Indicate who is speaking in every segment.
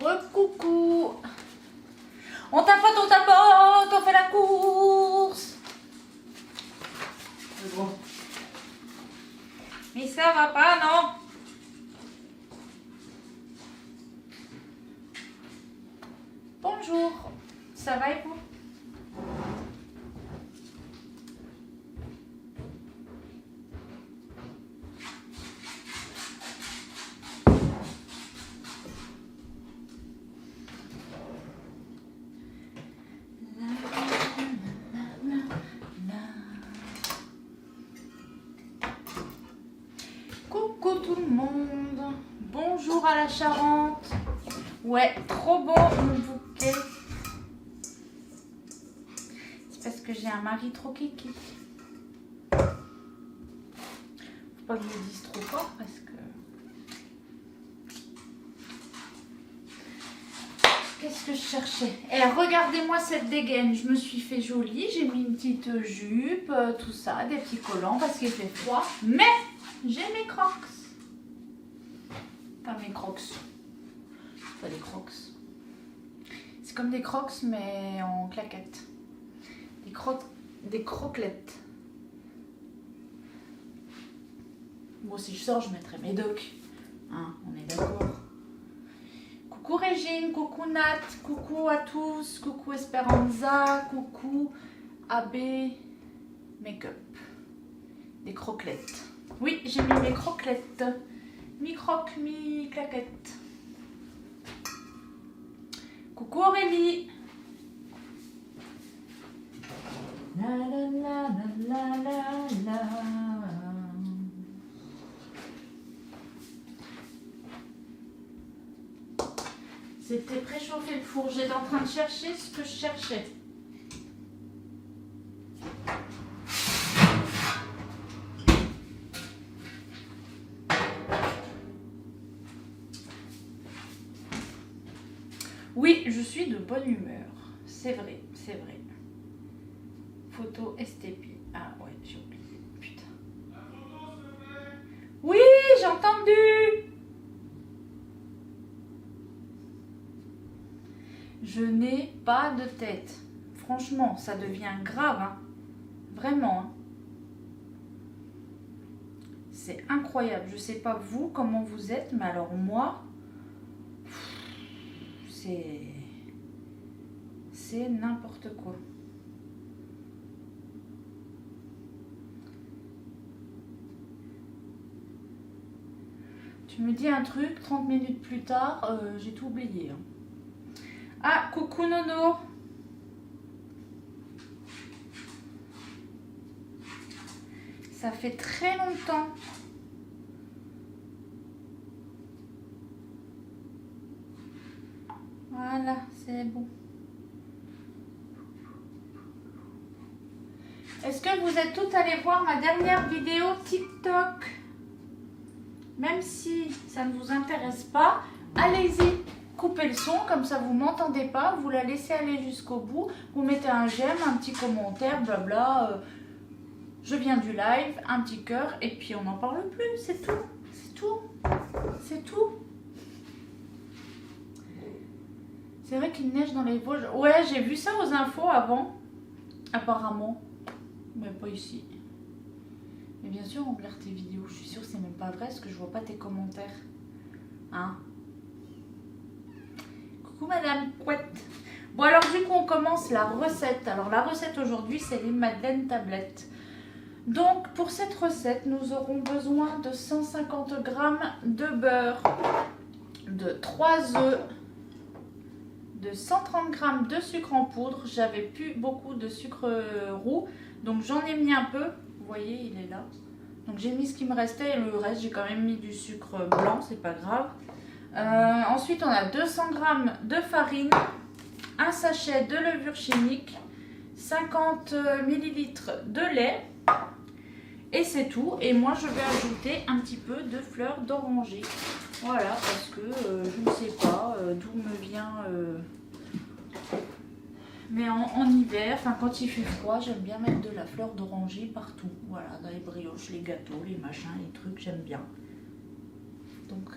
Speaker 1: Recoucou. On tapote, on fait la course. C'est bon. Mais ça va pas, non? Bonjour. Ça va et vous? Coucou tout le monde. Bonjour à la Charente. Ouais, trop beau mon bouquet. C'est parce que j'ai un mari trop kiki. Faut pas que je le dise trop fort parce que... Qu'est-ce que je cherchais? Eh, regardez-moi cette dégaine. Je me suis fait jolie. J'ai mis une petite jupe, tout ça, des petits collants parce qu'il fait froid. Mais j'ai mes crocs. Pas mes crocs. Pas des crocs. C'est comme des crocs mais en claquettes. Des croquelettes. Bon, si je sors, je mettrai mes docks. Hein, on est d'accord. Coucou Régine, coucou Nat, coucou à tous, coucou Esperanza, coucou AB Make-up. Des croquelettes. Oui, j'ai mis mes croquelettes. Mi-croque, mi-claquette. Coucou Aurélie. La la la la la la. C'était préchauffé le four. J'étais en train de chercher ce que je cherchais. Oui, je suis de bonne humeur. C'est vrai, c'est vrai. Photo STP. Ah ouais, j'ai oublié. Putain. Oui, j'ai entendu. Je n'ai pas de tête. Franchement, ça devient grave. Hein. Vraiment. Hein. C'est incroyable. Je sais pas vous, comment vous êtes, mais alors moi... C'est n'importe quoi. Tu me dis un truc, 30 minutes plus tard, j'ai tout oublié. Hein. Ah, coucou Nono. Ça fait très longtemps. Voilà, c'est bon. Est-ce que vous êtes toutes allées voir ma dernière vidéo TikTok? Même si ça ne vous intéresse pas, allez-y, coupez le son, comme ça vous m'entendez pas, vous la laissez aller jusqu'au bout, vous mettez un j'aime, un petit commentaire, blabla, je viens du live, un petit cœur, et puis on n'en parle plus, c'est tout, c'est tout, c'est tout. C'est vrai qu'il neige dans les Vosges. Ouais, j'ai vu ça aux infos avant, apparemment, mais pas ici. Mais bien sûr, on regarde tes vidéos. Je suis sûre que c'est même pas vrai parce que je vois pas tes commentaires. Hein? Coucou Madame Couette. Bon alors du coup, on commence la recette. Alors la recette aujourd'hui, c'est les madeleines tablettes. Donc pour cette recette, nous aurons besoin de 150 g de beurre, de 3 œufs, de 130 g de sucre en poudre. J'avais plus beaucoup de sucre roux, donc j'en ai mis un peu. Vous voyez, il est là. Donc j'ai mis ce qui me restait et le reste, j'ai quand même mis du sucre blanc, c'est pas grave. Ensuite, on a 200 g de farine, un sachet de levure chimique, 50 ml de lait et c'est tout. Et moi, je vais ajouter un petit peu de fleurs d'oranger. Voilà, parce que je ne sais pas d'où me vient... Mais en hiver, enfin quand il fait froid, j'aime bien mettre de la fleur d'oranger partout. Voilà, dans les brioches, les gâteaux, les machins, les trucs, j'aime bien. Donc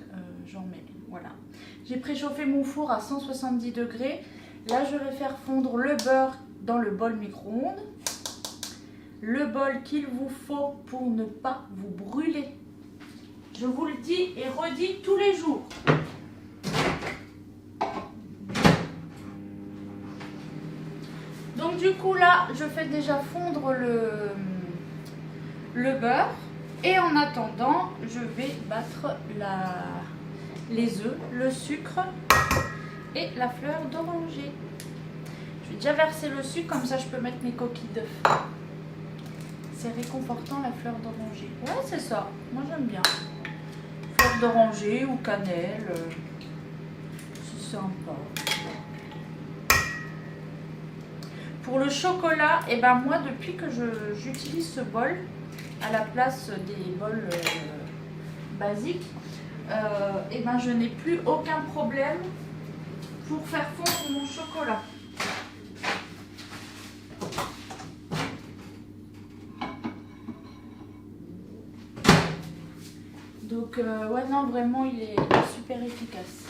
Speaker 1: j'en mets. Voilà. J'ai préchauffé mon four à 170 degrés. Là, je vais faire fondre le beurre dans le bol micro-ondes. Le bol qu'il vous faut pour ne pas vous brûler. Je vous le dis et redis tous les jours. Donc du coup là, je fais déjà fondre le beurre. Et en attendant, je vais battre les œufs, le sucre et la fleur d'oranger. Je vais déjà verser le sucre, comme ça je peux mettre mes coquilles d'œufs. C'est réconfortant la fleur d'oranger. Ouais, c'est ça. Moi j'aime bien. Fleur d'oranger ou cannelle. C'est sympa. Pour le chocolat, et ben moi depuis que j'utilise ce bol à la place des bols basiques, et ben je n'ai plus aucun problème pour faire fondre mon chocolat. Donc ouais non vraiment il est super efficace.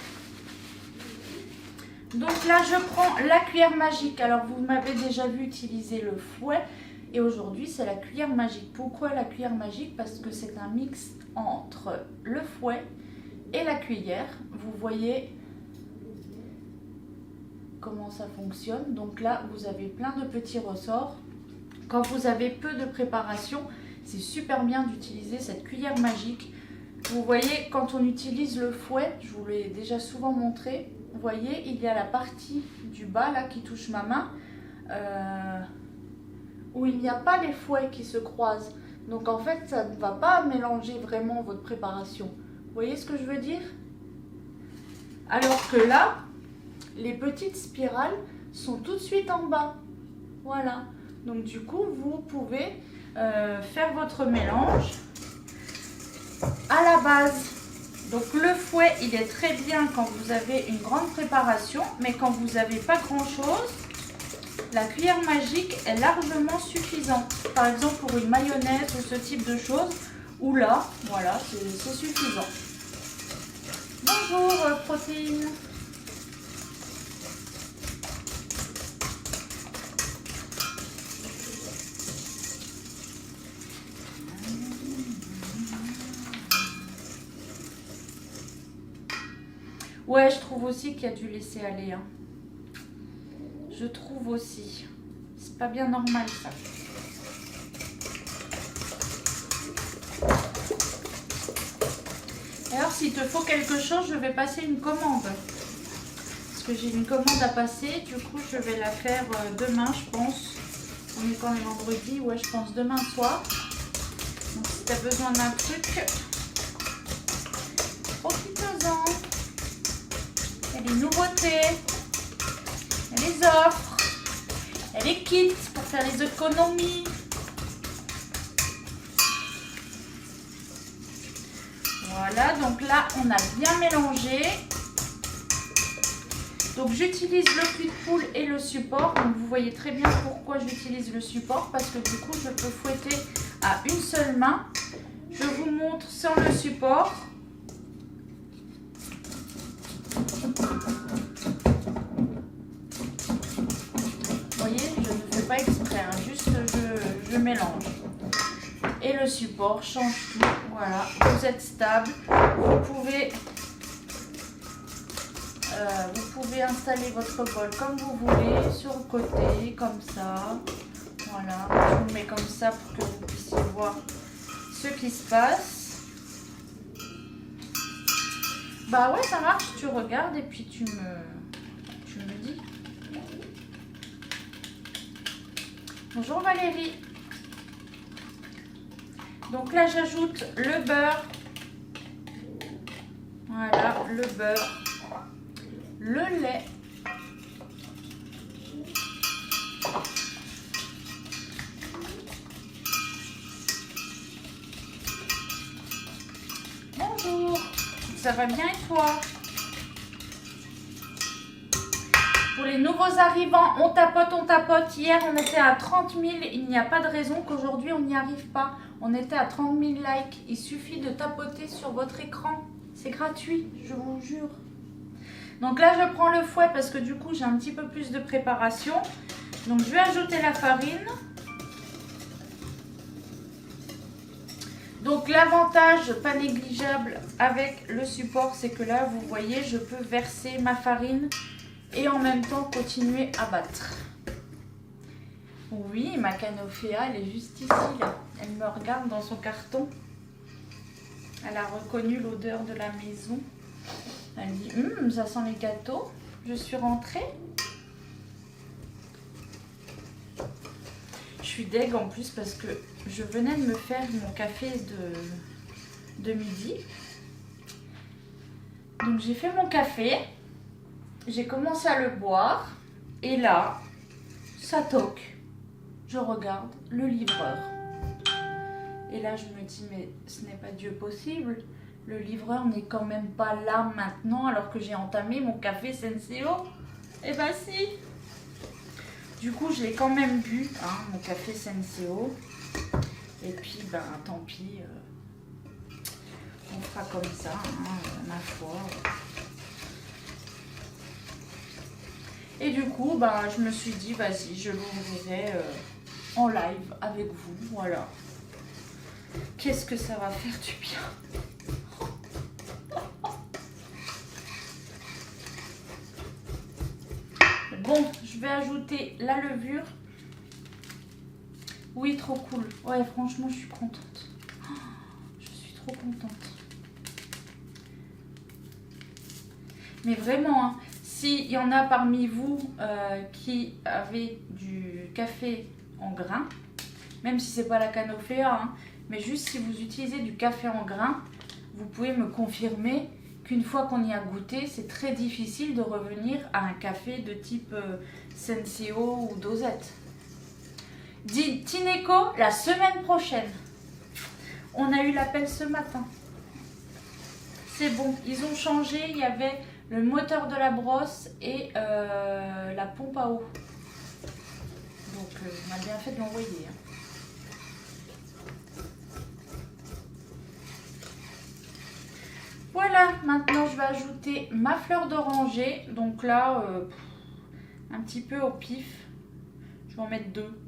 Speaker 1: Donc là je prends la cuillère magique. Alors vous m'avez déjà vu utiliser le fouet et aujourd'hui c'est la cuillère magique. Pourquoi la cuillère magique? Parce que c'est un mix entre le fouet et la cuillère. Vous voyez comment ça fonctionne. Donc là vous avez plein de petits ressorts. Quand vous avez peu de préparation, c'est super bien d'utiliser cette cuillère magique. Vous voyez, quand on utilise le fouet, je vous l'ai déjà souvent montré, vous voyez, il y a la partie du bas là qui touche ma main, où il n'y a pas les fouets qui se croisent. Donc en fait, ça ne va pas mélanger vraiment votre préparation. Vous voyez ce que je veux dire? Alors que là, les petites spirales sont tout de suite en bas. Voilà. Donc du coup, vous pouvez faire votre mélange à la base. Donc le fouet, il est très bien quand vous avez une grande préparation, mais quand vous n'avez pas grand chose, la cuillère magique est largement suffisante. Par exemple pour une mayonnaise ou ce type de choses, ou là, voilà, c'est suffisant. Bonjour protéines. Ouais, je trouve aussi qu'il y a dû laisser aller. Hein. Je trouve aussi. C'est pas bien normal ça. Alors, s'il te faut quelque chose, je vais passer une commande. Parce que j'ai une commande à passer. Du coup, je vais la faire demain, je pense. On est quand même vendredi. Ouais, je pense demain soir. Donc, si tu as besoin d'un truc, profite-en. Il y a les nouveautés, il y a les offres, il y a les kits pour faire les économies. Voilà, donc là on a bien mélangé. Donc j'utilise le cul de poule et le support. Donc vous voyez très bien pourquoi j'utilise le support, parce que du coup je peux fouetter à une seule main. Je vous montre sans le support. Vous voyez, je ne fais pas exprès, hein, juste je mélange. Et le support change tout. Voilà, vous êtes stable. Vous pouvez installer votre bol comme vous voulez, sur le côté, comme ça. Voilà, je vous le mets comme ça pour que vous puissiez voir ce qui se passe. Bah ouais, ça marche, tu regardes et puis tu me dis. Bonjour Valérie. Donc là, j'ajoute le beurre. Voilà, le beurre. Le lait. Bonjour. Ça va bien et toi? Pour les nouveaux arrivants, on tapote. Hier, on était à 30 000. Il n'y a pas de raison qu'aujourd'hui, on n'y arrive pas. On était à 30 000 likes. Il suffit de tapoter sur votre écran. C'est gratuit, je vous jure. Donc là, je prends le fouet parce que du coup, j'ai un petit peu plus de préparation. Donc, je vais ajouter la farine. Donc, l'avantage pas négligeable avec le support, c'est que là, vous voyez, je peux verser ma farine et en même temps continuer à battre. Oui, ma canoféa, elle est juste ici, là. Elle me regarde dans son carton. Elle a reconnu l'odeur de la maison. Elle dit, ça sent les gâteaux. Je suis rentrée. Je suis deg en plus parce que je venais de me faire mon café de midi. Donc j'ai fait mon café. J'ai commencé à le boire. Et là, ça toque. Je regarde le livreur. Et là, je me dis, mais ce n'est pas Dieu possible. Le livreur n'est quand même pas là maintenant alors que j'ai entamé mon café Senseo. Eh ben si. Du coup, je l'ai quand même bu, hein, mon café Senseo. Et puis, ben tant pis. On fera comme ça, hein, ma foi. Et du coup, ben, je me suis dit, vas-y, je l'ouvrirai en live avec vous. Voilà. Qu'est-ce que ça va faire du bien. Bon, je vais ajouter la levure. Oui, trop cool. Ouais, franchement, je suis contente. Je suis trop contente. Mais vraiment, hein, s'il y en a parmi vous qui avez du café en grains, même si c'est pas la canoféa, hein, mais juste si vous utilisez du café en grains, vous pouvez me confirmer qu'une fois qu'on y a goûté, c'est très difficile de revenir à un café de type Senseo ou Dosette. Dit Tineco la semaine prochaine. On a eu l'appel ce matin. C'est bon, ils ont changé, il y avait le moteur de la brosse et la pompe à eau. Donc on a bien fait de l'envoyer. Hein. Voilà, maintenant je vais ajouter ma fleur d'oranger. Donc là, un petit peu au pif. Je vais en mettre 2.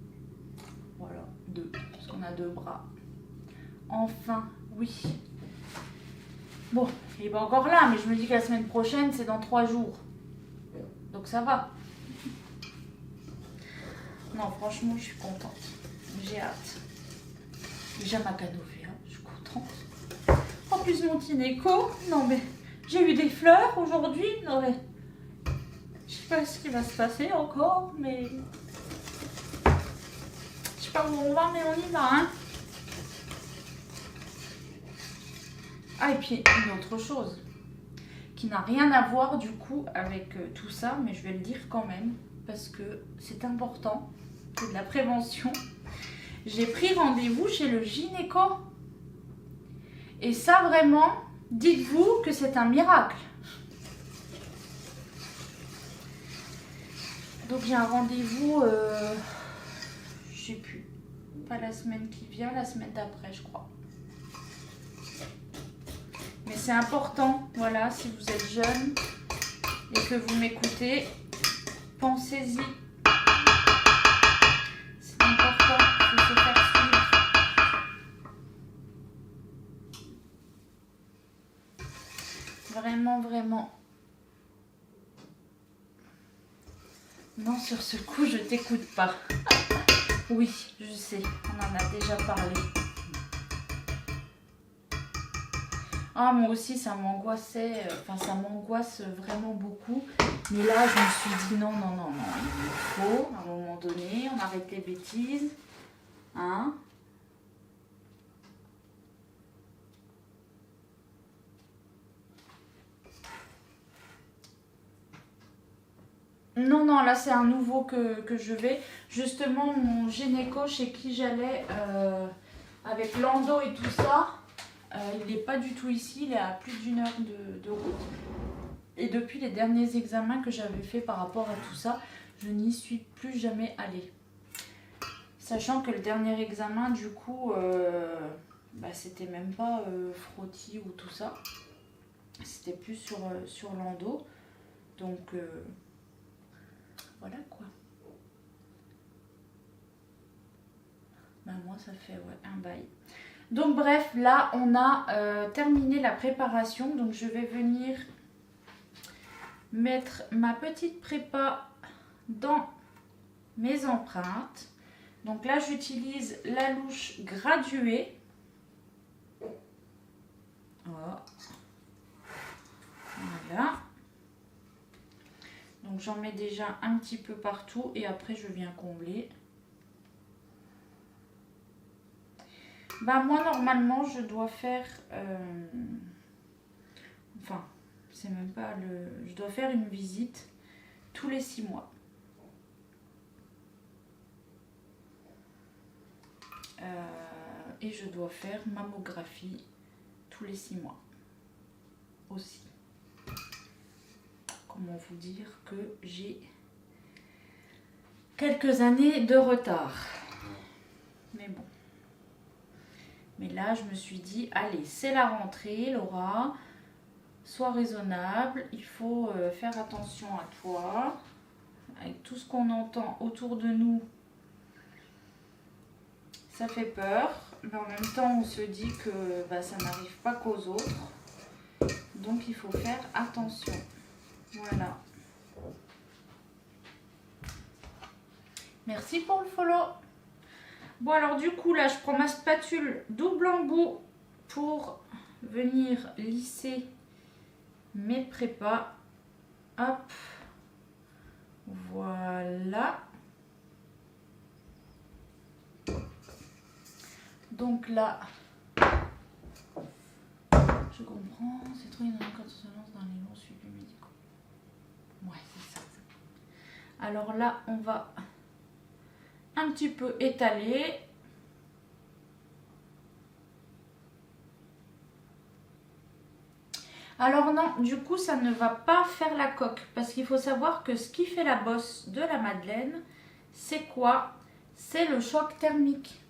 Speaker 1: Voilà, 2, parce qu'on a 2 bras. Enfin, oui. Bon, il est pas encore là, mais je me dis que la semaine prochaine, c'est dans 3 jours. Donc ça va. Non, franchement, je suis contente. J'ai hâte. Déjà ma canoféa, je suis contente. En plus, mon Tineco, non mais j'ai eu des fleurs aujourd'hui. Non mais je sais pas ce qui va se passer encore, mais je sais pas où on va, mais on y va, hein. Ah, et puis une autre chose qui n'a rien à voir du coup avec tout ça, mais je vais le dire quand même parce que c'est important, c'est de la prévention. J'ai pris rendez-vous chez le gynéco. Et ça vraiment, dites-vous que c'est un miracle. Donc j'ai un rendez-vous, je sais plus, pas la semaine qui vient, la semaine d'après je crois. Mais c'est important, voilà, si vous êtes jeune et que vous m'écoutez, pensez-y. C'est important, il faut se faire suivre. Vraiment, vraiment. Non, sur ce coup, je t'écoute pas. Oui, je sais, on en a déjà parlé. Ah, moi aussi, ça m'angoissait, enfin, ça m'angoisse vraiment beaucoup. Mais là, je me suis dit non, non, non, non, il faut, à un moment donné, on arrête les bêtises. Hein? Non, non, là, c'est un nouveau que je vais. Justement, mon gynéco chez qui j'allais avec l'endo et tout ça, il n'est pas du tout ici, il est à plus d'1 heure de route. Et depuis les derniers examens que j'avais fait par rapport à tout ça, je n'y suis plus jamais allée. Sachant que le dernier examen, du coup, c'était même pas frottis ou tout ça. C'était plus sur l'endos. Donc, voilà quoi. Ben, moi, ça fait un bail. Donc, bref, là, on a terminé la préparation. Donc, je vais venir mettre ma petite prépa dans mes empreintes. Donc là, j'utilise la louche graduée. Voilà. Donc j'en mets déjà un petit peu partout et après je viens combler. Bah moi normalement je dois faire enfin c'est même pas le... Je dois faire une visite tous les 6 mois. Et je dois faire mammographie tous les 6 mois aussi. Comment vous dire que j'ai quelques années de retard. Mais bon. Mais là, je me suis dit, allez, c'est la rentrée, Laura. Sois raisonnable. Il faut faire attention à toi. Avec tout ce qu'on entend autour de nous, ça fait peur. Mais en même temps, on se dit que ça n'arrive pas qu'aux autres. Donc, il faut faire attention. Voilà. Merci pour le follow. Bon, alors du coup, là, je prends ma spatule double embout pour venir lisser mes prépas. Hop. Voilà. Donc là, je comprends. C'est trop énorme quand on se lance dans les longs suivis médicaux. Ouais, c'est ça. Alors là, on va un petit peu étaler. Alors non, du coup, ça ne va pas faire la coque. Parce qu'il faut savoir que ce qui fait la bosse de la madeleine, c'est quoi? C'est le choc thermique.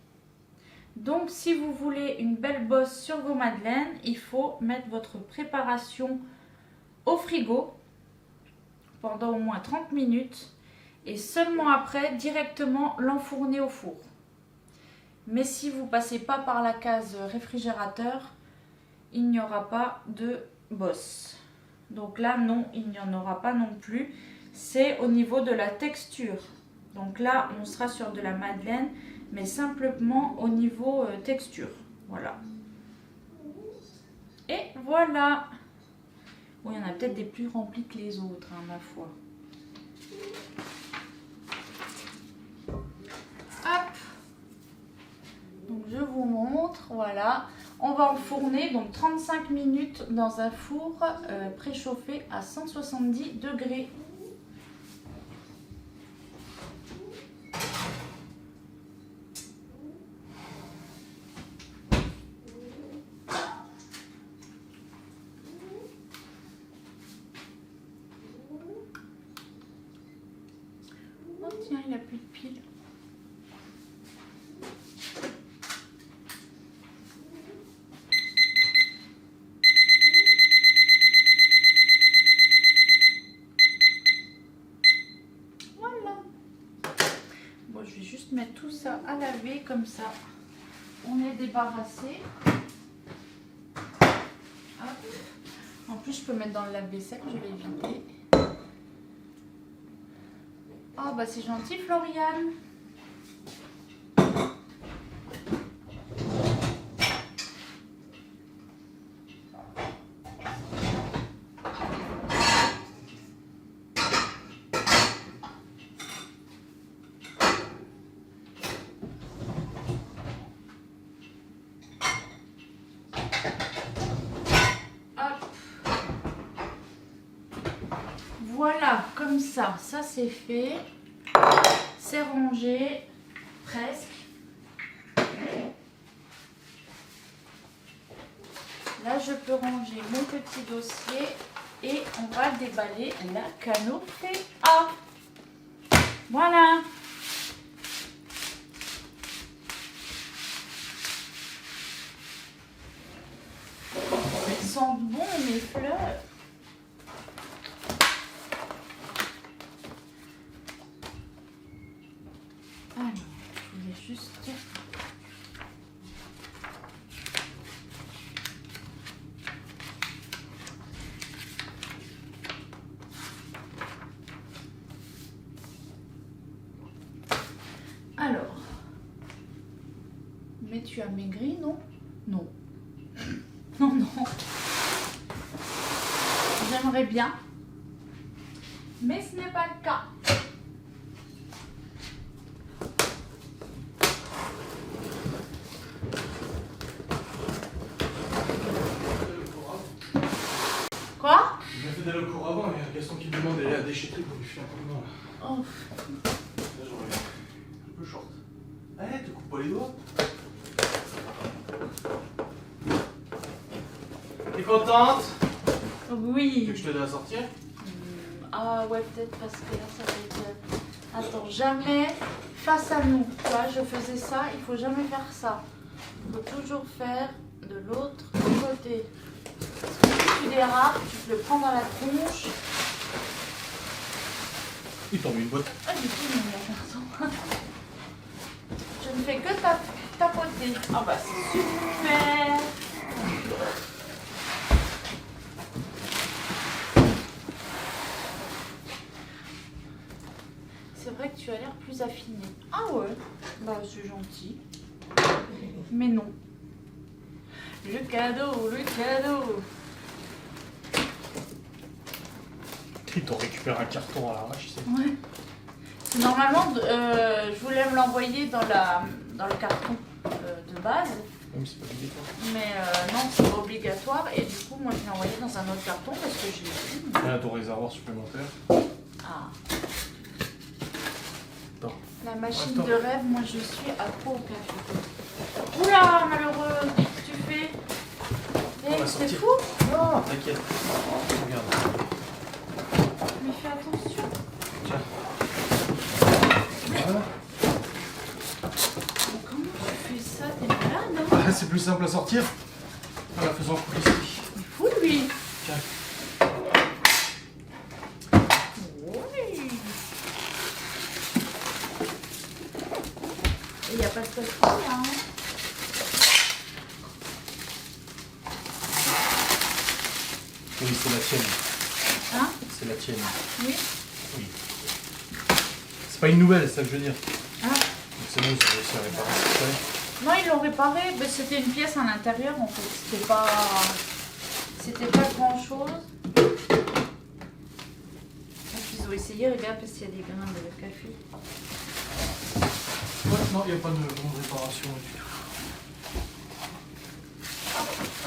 Speaker 1: Donc, si vous voulez une belle bosse sur vos madeleines, il faut mettre votre préparation au frigo pendant au moins 30 minutes et seulement après, directement l'enfourner au four. Mais si vous ne passez pas par la case réfrigérateur, il n'y aura pas de bosse. Donc là, non, il n'y en aura pas non plus. C'est au niveau de la texture. Donc là, on sera sur de la madeleine, mais simplement au niveau texture. Voilà. Et voilà. Bon, il y en a peut-être des plus remplis que les autres, hein, ma foi. Hop. Donc je vous montre, voilà. On va enfourner donc 35 minutes dans un four préchauffé à 170 degrés. Oh tiens, il n'a plus de pile. Je vais juste mettre tout ça à laver, comme ça on est débarrassé. Hop. En plus, je peux mettre dans le lave-vaisselle, je vais vider. Oh, bah c'est gentil, Floriane. Voilà, comme ça c'est fait, c'est rangé, presque. Là, je peux ranger mon petit dossier et on va déballer la canopée A. Voilà. Elles sentent bon, mais les fleurs. Alors, je voulais juste... Alors, mais tu as maigri, non? Non. Non, non. J'aimerais bien, mais ce n'est pas le cas. Quoi?
Speaker 2: Il m'a fait d'aller au cours avant, il y a Gaston qui me demande d'aller à la déchetterie pour lui filer un coup de main. Là,
Speaker 1: Oh.
Speaker 2: là j'aurais un peu short. Eh, te coupe pas les doigts. T'es contente? Tu
Speaker 1: Oui.
Speaker 2: veux que je t'aide à sortir?
Speaker 1: Ah ouais, peut-être parce que là, ça va être... Attends, jamais face à nous. Tu vois, je faisais ça, il faut jamais faire ça. Il faut toujours faire de l'autre côté. Parce que si tu dérapes, tu te le prends dans la tronche.
Speaker 2: Il t'en met une boîte.
Speaker 1: Ah, du coup, il y a un carton. Je ne fais que tapoter. Ah bah, c'est super. C'est vrai que tu as l'air plus affiné. Ah ouais, bah c'est gentil. Mais non. Le cadeau, le cadeau.
Speaker 2: Ils t'ont récupéré un carton à l'arrache, tu sais.
Speaker 1: Ouais. Normalement, je voulais me l'envoyer dans le carton de base.
Speaker 2: Même si c'est pas obligatoire.
Speaker 1: Mais non, c'est pas obligatoire. Et du coup, moi, je l'ai envoyé dans un autre carton parce que je l'ai vu.
Speaker 2: Là, ton réservoir supplémentaire.
Speaker 1: Ah.
Speaker 2: Attends.
Speaker 1: La machine
Speaker 2: Attends.
Speaker 1: de rêve, moi, je suis accro au café. Oula, malheureux, qu'est-ce que tu fais?
Speaker 2: On va
Speaker 1: Eh, c'est
Speaker 2: sortir.
Speaker 1: fou.
Speaker 2: Non, t'inquiète. Regarde.
Speaker 1: Mais fais attention.
Speaker 2: Tiens. Voilà.
Speaker 1: Mais comment tu fais ça? T'es malade, hein?
Speaker 2: Ah, c'est plus simple à sortir en la faisant couler ici.
Speaker 1: Il est fou, lui.
Speaker 2: Tiens.
Speaker 1: Oui. Il n'y a pas de secret, là, hein?
Speaker 2: Oui, c'est la tienne.
Speaker 1: Hein?
Speaker 2: C'est la tienne.
Speaker 1: Oui.
Speaker 2: Oui. C'est pas une nouvelle, c'est ça que je veux dire.
Speaker 1: Ah.
Speaker 2: Donc c'est bon, c'est réparé.
Speaker 1: Non, ils l'ont réparé. Ben, c'était une pièce à l'intérieur, en fait. C'était pas grand chose. Ils ont essayé, regarde, parce qu'il y a des grains de café.
Speaker 2: Ouais, non, il n'y a pas de grande réparation du tout.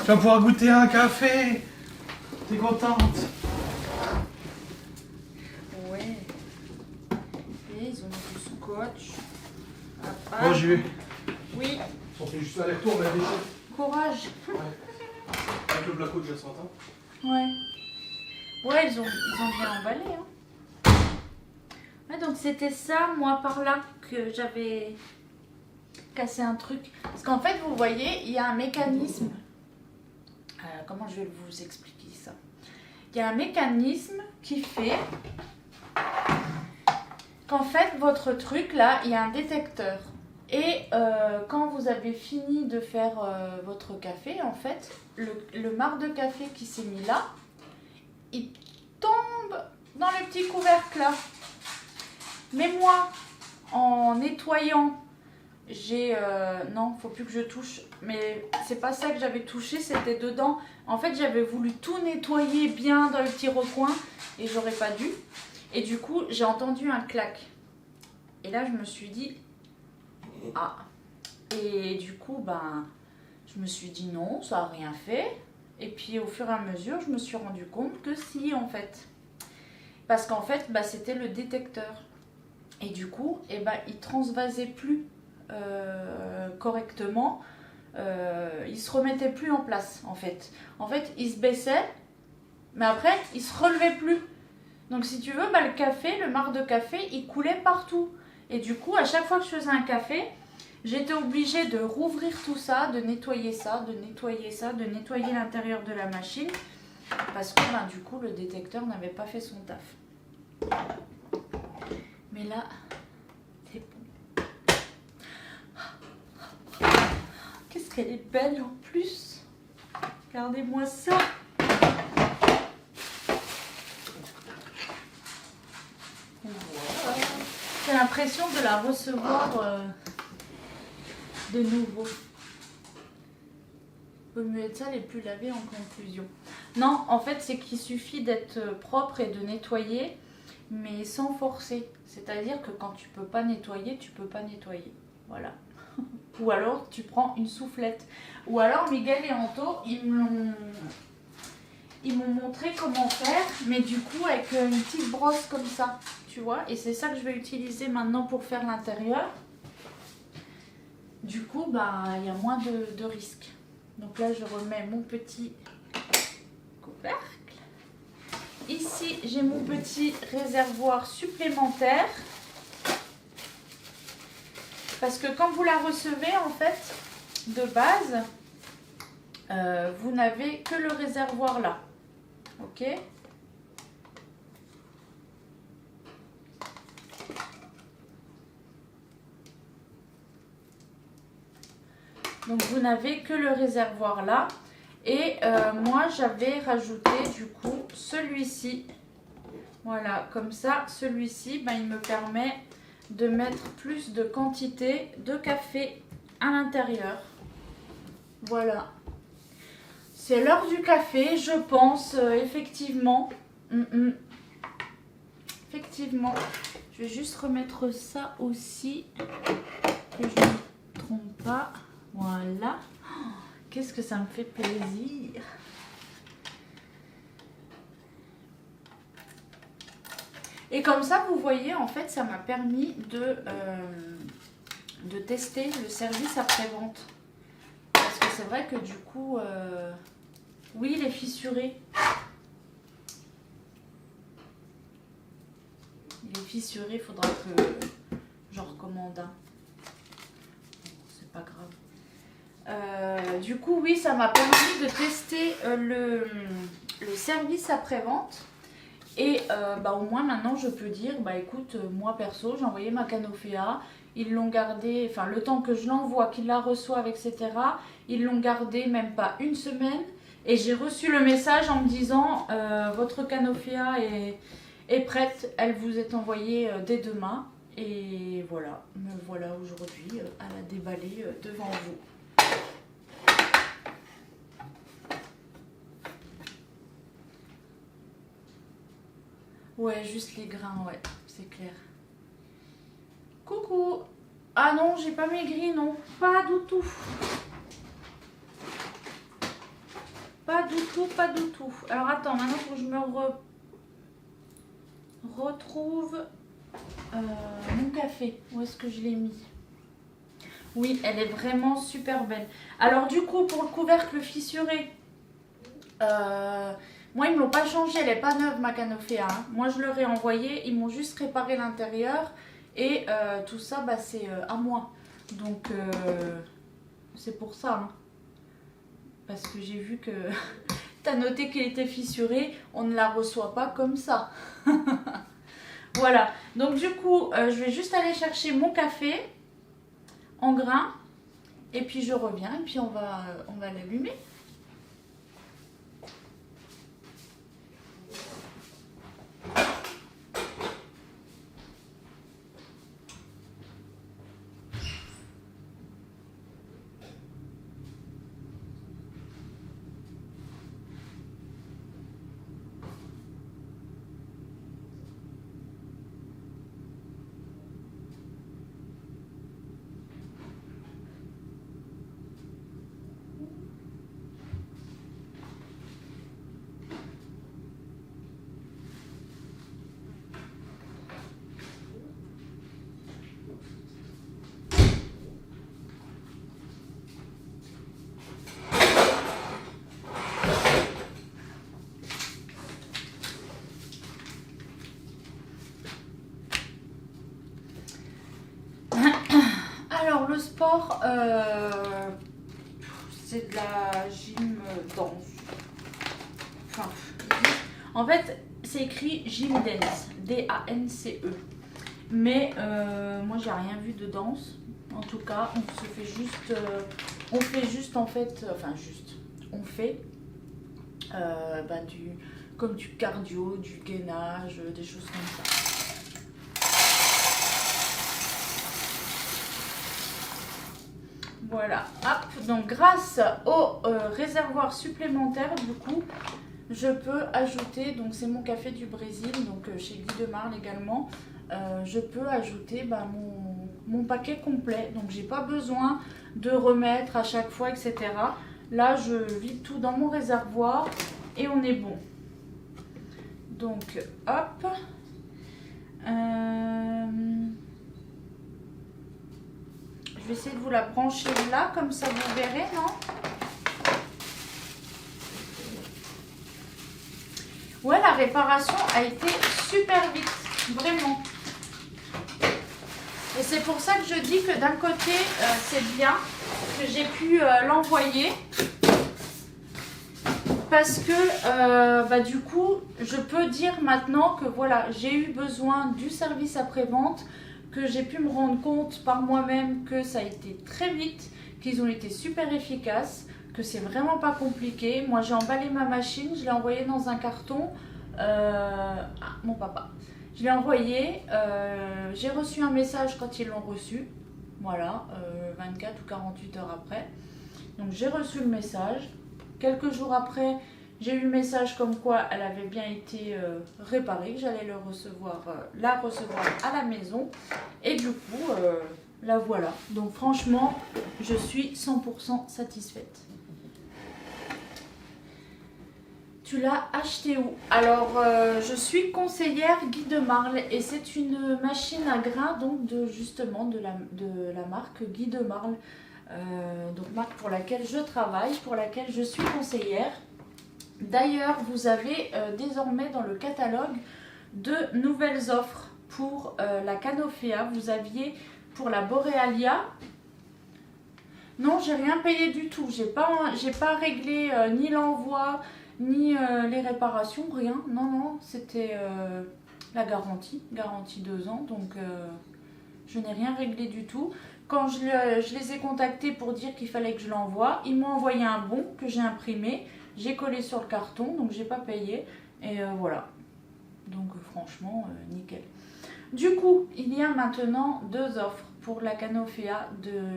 Speaker 2: Tu vas pouvoir goûter un café. T'es contente?
Speaker 1: Ouais. Et ils ont mis du scotch. Ah,
Speaker 2: Moi, j'y vais.
Speaker 1: Oui,
Speaker 2: On fait juste aller-retour, on va déchet.
Speaker 1: courage.
Speaker 2: Ouais. Avec le Blacko de Jacinthe.
Speaker 1: Ouais. Ouais, ils ont bien emballé. Hein. Ouais, donc c'était ça, moi, par là, que j'avais cassé un truc. Parce qu'en fait, vous voyez, il y a un mécanisme. Comment je vais vous expliquer ça? Il y a un mécanisme qui fait qu'en fait, votre truc, là, il y a un détecteur. Et quand vous avez fini de faire votre café, en fait, le marc de café qui s'est mis là, il tombe dans le petit couvercle là. Mais moi, en nettoyant, non, faut plus que je touche. Mais c'est pas ça que j'avais touché, c'était dedans. En fait, j'avais voulu tout nettoyer bien dans le petit recoin et j'aurais pas dû. Et du coup, j'ai entendu un clac. Et là, je me suis dit, ah. Et du coup, ben, je me suis dit non, ça a rien fait. Et puis, au fur et à mesure, je me suis rendu compte que si, en fait. Parce qu'en fait, bah, c'était le détecteur. Et du coup, eh ben, il transvasait plus correctement. Il se remettait plus en place, en fait. En fait, il se baissait, mais après, il se relevait plus. Donc, si tu veux, bah, le café, le marc de café, il coulait partout. Et du coup, à chaque fois que je faisais un café, j'étais obligée de rouvrir tout ça, de nettoyer ça, de nettoyer ça, de nettoyer l'intérieur de la machine. Parce que ben, du coup, le détecteur n'avait pas fait son taf. Mais là, c'est bon. Qu'est-ce qu'elle est belle en plus. Regardez-moi ça. J'ai l'impression de la recevoir de nouveau. Vaut mieux être sale et plus laver en conclusion. Non, en fait, c'est qu'il suffit d'être propre et de nettoyer, mais sans forcer. C'est-à-dire que quand tu peux pas nettoyer, tu peux pas nettoyer. Voilà. Ou alors, tu prends une soufflette. Ou alors, Miguel et Anto, ils m'ont montré comment faire, mais du coup, avec une petite brosse comme ça. Tu vois, et c'est ça que je vais utiliser maintenant pour faire l'intérieur. Du coup, bah, il y a moins de risques. Donc là, je remets mon petit couvercle. Ici, j'ai mon petit réservoir supplémentaire. Parce que quand vous la recevez, en fait, de base, vous n'avez que le réservoir là. Ok ? Donc vous n'avez que le réservoir là. Et moi j'avais rajouté du coup celui-ci. Voilà, comme ça, celui-ci, ben, il me permet de mettre plus de quantité de café à l'intérieur. Voilà. C'est l'heure du café, je pense, effectivement. Effectivement. Je vais juste remettre ça aussi, que je ne me trompe pas. Voilà. Oh, qu'est-ce que ça me fait plaisir. Et comme ça, vous voyez, en fait, ça m'a permis de tester le service après-vente. Parce que c'est vrai que du coup, oui, il est fissuré. Il est fissuré, il faudra que j'en recommande un. C'est pas grave. Du coup, oui, ça m'a permis de tester le service après-vente. Et bah, au moins maintenant, je peux dire, bah écoute, moi perso, j'ai envoyé ma Canofea. Ils l'ont gardé, enfin le temps que je l'envoie, qu'ils la reçoivent, etc. Ils l'ont gardé même pas une semaine. Et j'ai reçu le message en me disant, votre Canofea est prête, elle vous est envoyée dès demain. Et voilà, me voilà aujourd'hui à la déballer devant vous. Ouais, juste les grains, ouais, c'est clair. Coucou. Ah non, j'ai pas maigri, non. Pas du tout. Pas du tout, pas du tout. Alors attends, maintenant il faut que je me retrouve mon café. Où est-ce que je l'ai mis? Oui, elle est vraiment super belle. Alors du coup, pour le couvercle fissuré, moi ils ne m'ont pas changé, elle n'est pas neuve ma Canofea. Hein. Moi je leur ai envoyé, ils m'ont juste réparé l'intérieur. Et tout ça, bah, c'est à moi. Donc, c'est pour ça. Hein. Parce que j'ai vu que tu as noté qu'elle était fissurée. On ne la reçoit pas comme ça. Voilà. Donc, du coup, je vais juste aller chercher mon café en grains. Et puis, je reviens. Et puis, on va l'allumer. Alors, le sport, c'est de la gym danse. Enfin, en fait, c'est écrit Gym Dance, D-A-N-C-E. Mais moi, j'ai rien vu de danse. En tout cas, on fait juste en fait, on fait comme du cardio, du gainage, des choses comme ça. Voilà, hop, donc grâce au réservoir supplémentaire, du coup, je peux ajouter, donc c'est mon café du Brésil, donc chez Guy de Marle également, je peux ajouter mon paquet complet, donc j'ai pas besoin de remettre à chaque fois, etc. Là, je vide tout dans mon réservoir et on est bon. Donc, hop. Je vais essayer de vous la brancher là, comme ça vous verrez, non? Ouais, la réparation a été super vite, vraiment. Et c'est pour ça que je dis que d'un côté, c'est bien que j'ai pu l'envoyer. Parce que du coup, je peux dire maintenant que voilà, j'ai eu besoin du service après-vente, que j'ai pu me rendre compte par moi-même que ça a été très vite, qu'ils ont été super efficaces, que c'est vraiment pas compliqué. Moi, j'ai emballé ma machine, je l'ai envoyée dans un carton. Mon papa. Je l'ai envoyé, j'ai reçu un message quand ils l'ont reçu. Voilà, 24 ou 48 heures après. Donc j'ai reçu le message. Quelques jours après, j'ai eu le message comme quoi elle avait bien été réparée, que j'allais la recevoir à la maison. Et du coup, la voilà. Donc franchement, je suis 100% satisfaite. Tu l'as acheté où? Alors, je suis conseillère Guy de Marle et c'est une machine à grains donc justement de la marque Guy de Marle. Donc marque pour laquelle je travaille, pour laquelle je suis conseillère. D'ailleurs, vous avez désormais dans le catalogue de nouvelles offres pour la Canofea. Vous aviez pour la Borealia. Non, j'ai rien payé du tout. J'ai pas réglé ni l'envoi, ni les réparations, rien. Non, c'était la garantie 2 ans. Donc, je n'ai rien réglé du tout. Quand je les ai contactés pour dire qu'il fallait que je l'envoie, ils m'ont envoyé un bon que j'ai imprimé. J'ai collé sur le carton, donc j'ai pas payé. Et voilà. Donc franchement, nickel. Du coup, il y a maintenant 2 offres pour la Canofea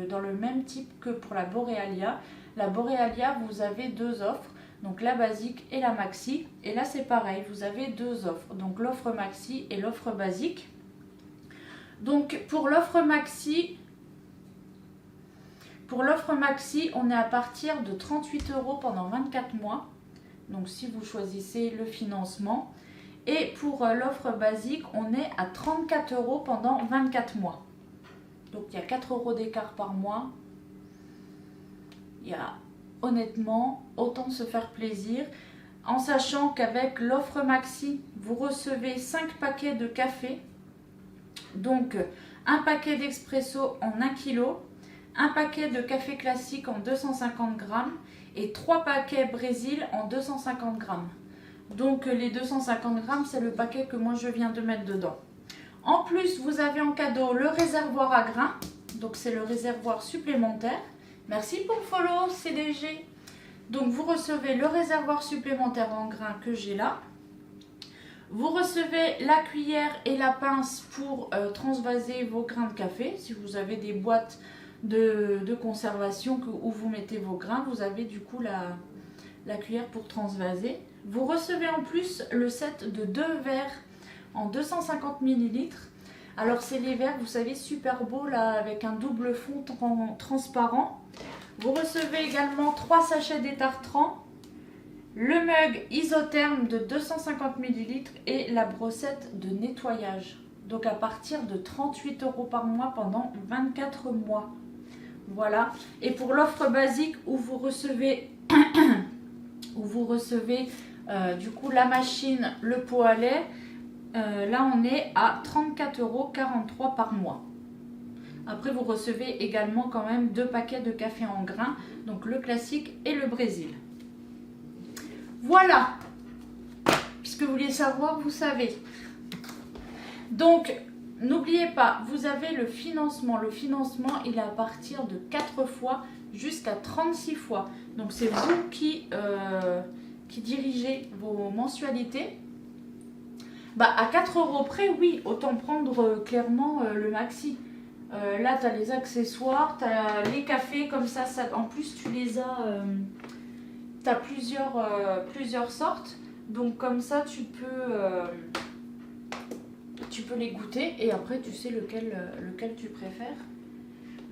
Speaker 1: dans le même type que pour la Borealia. La Borealia, vous avez 2 offres. Donc la basique et la maxi. Et là, c'est pareil, vous avez 2 offres. Donc l'offre maxi et l'offre basique. Donc pour l'offre maxi, on est à partir de 38 € pendant 24 mois. Donc si vous choisissez le financement. Et pour l'offre basique, on est à 34 € pendant 24 mois. Donc il y a 4 € d'écart par mois. Il y a honnêtement autant se faire plaisir. En sachant qu'avec l'offre maxi, vous recevez 5 paquets de café. Donc un paquet d'expresso en 1 kg. Un paquet de café classique en 250 grammes et 3 paquets Brésil en 250 grammes. Donc les 250 grammes, c'est le paquet que moi je viens de mettre dedans. En plus, vous avez en cadeau le réservoir à grains. Donc c'est le réservoir supplémentaire. Merci pour le follow CDG. Donc vous recevez le réservoir supplémentaire en grains que j'ai là. Vous recevez la cuillère et la pince pour transvaser vos grains de café. Si vous avez des boîtes de conservation où vous mettez vos grains, vous avez du coup la cuillère pour transvaser. Vous recevez en plus le set de 2 verres en 250 ml. Alors c'est les verres, vous savez, super beaux là, avec un double fond transparent. Vous recevez également 3 sachets d'étartrant, le mug isotherme de 250 ml et la brossette de nettoyage. Donc à partir de 38 € par mois pendant 24 mois. Voilà. Et pour l'offre basique où vous recevez, du coup la machine, le pot à lait, là on est à 34,43 € par mois. Après vous recevez également quand même 2 paquets de café en grains, donc le classique et le Brésil. Voilà. Puisque vous voulez savoir, vous savez. Donc, n'oubliez pas, vous avez le financement. Le financement, il est à partir de 4 fois jusqu'à 36 fois. Donc, c'est vous qui dirigez vos mensualités. Bah, à 4 € près, oui, autant prendre clairement le maxi. Là, tu as les accessoires, tu as les cafés, comme ça, en plus, tu les as... tu as plusieurs sortes. Donc, comme ça, tu peux les goûter et après, tu sais lequel tu préfères.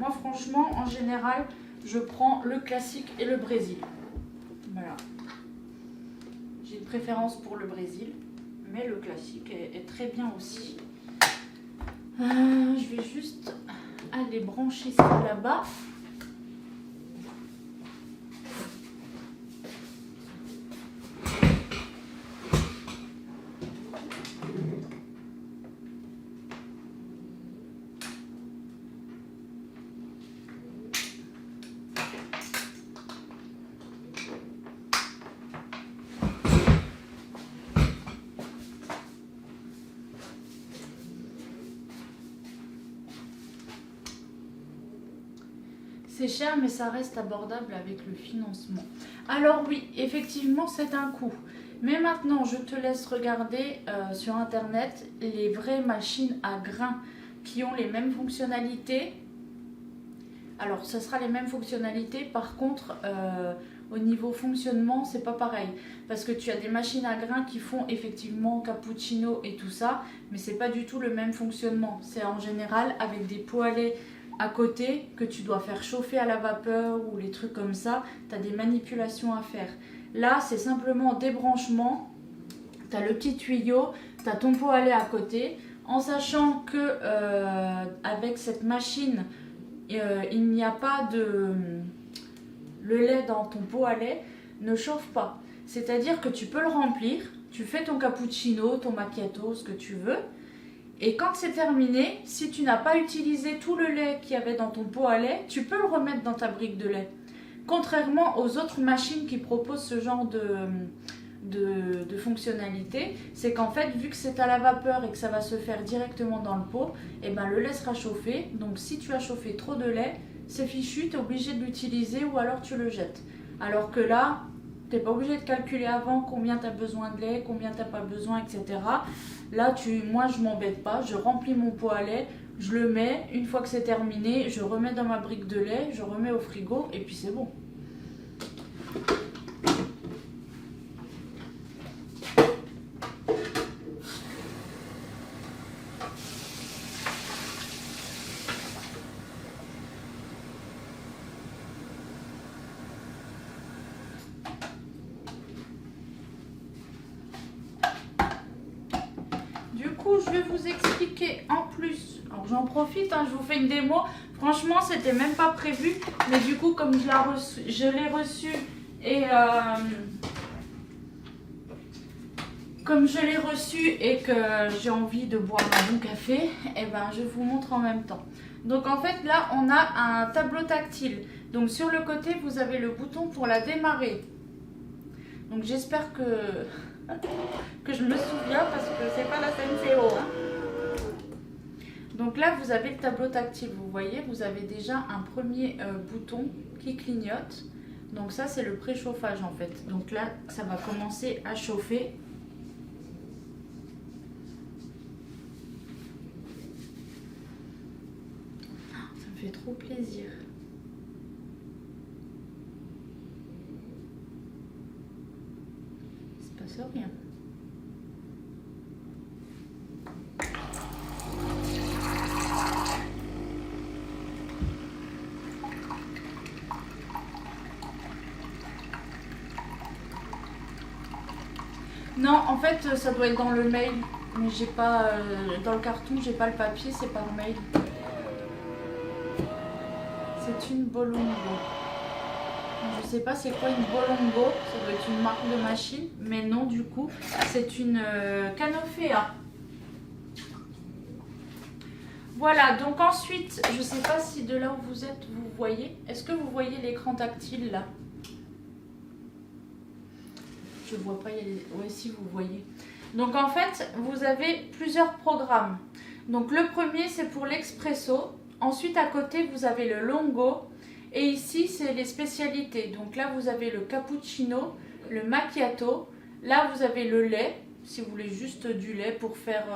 Speaker 1: Moi, franchement, en général, je prends le classique et le Brésil. Voilà. J'ai une préférence pour le Brésil, mais le classique est très bien aussi. Je vais juste aller brancher ça là-bas. C'est cher, mais ça reste abordable avec le financement. Alors oui, effectivement, c'est un coût. Mais maintenant, je te laisse regarder sur Internet les vraies machines à grains qui ont les mêmes fonctionnalités. Alors, ce sera les mêmes fonctionnalités. Par contre, au niveau fonctionnement, c'est pas pareil. Parce que tu as des machines à grains qui font effectivement cappuccino et tout ça. Mais c'est pas du tout le même fonctionnement. C'est en général avec des pots à lait à côté que tu dois faire chauffer à la vapeur ou les trucs comme ça, tu as des manipulations à faire. Là, c'est simplement des branchements, tu as le petit tuyau, tu as ton pot à lait à côté, en sachant que avec cette machine, il n'y a pas de... Le lait dans ton pot à lait ne chauffe pas. C'est-à-dire que tu peux le remplir, tu fais ton cappuccino, ton macchiato, ce que tu veux. Et quand c'est terminé, si tu n'as pas utilisé tout le lait qu'il y avait dans ton pot à lait, tu peux le remettre dans ta brique de lait. Contrairement aux autres machines qui proposent ce genre de fonctionnalité, c'est qu'en fait, vu que c'est à la vapeur et que ça va se faire directement dans le pot, et ben le lait sera chauffé. Donc si tu as chauffé trop de lait, c'est fichu, tu es obligé de l'utiliser ou alors tu le jettes. Alors que là, tu n'es pas obligé de calculer avant combien tu as besoin de lait, combien tu n'as pas besoin, etc. Là, moi, je m'embête pas, je remplis mon pot à lait, je le mets, une fois que c'est terminé, je remets dans ma brique de lait, je remets au frigo et puis c'est bon. Je vais vous expliquer en plus. Alors j'en profite, je vous fais une démo. Franchement, c'était même pas prévu, mais du coup, comme je l'ai reçu et comme je l'ai reçu et que j'ai envie de boire un bon café, et ben je vous montre en même temps. Donc en fait, là, on a un tableau tactile. Donc sur le côté, vous avez le bouton pour la démarrer. Donc j'espère que je me souviens parce que c'est pas la Senseo. Donc là, vous avez le tableau tactile. Vous voyez, vous avez déjà un premier bouton qui clignote. Donc ça, c'est le préchauffage en fait. Donc là, ça va commencer à chauffer. Ça me fait trop plaisir. Rien. Non, en fait, ça doit être dans le mail, mais j'ai pas dans le carton, j'ai pas le papier, c'est par mail. C'est une Bolongo. Je sais pas c'est quoi une Bolongo, ça doit être une marque de machine, mais non du coup, c'est une Canofea. Voilà, donc ensuite, je sais pas si de là où vous êtes, vous voyez. Est-ce que vous voyez l'écran tactile là? Je vois pas, il y a les... Ouais, si vous voyez. Donc en fait, vous avez plusieurs programmes. Donc le premier, c'est pour l'expresso. Ensuite, à côté, vous avez le longo. Et ici, c'est les spécialités. Donc là, vous avez le cappuccino, le macchiato. Là, vous avez le lait, si vous voulez juste du lait pour faire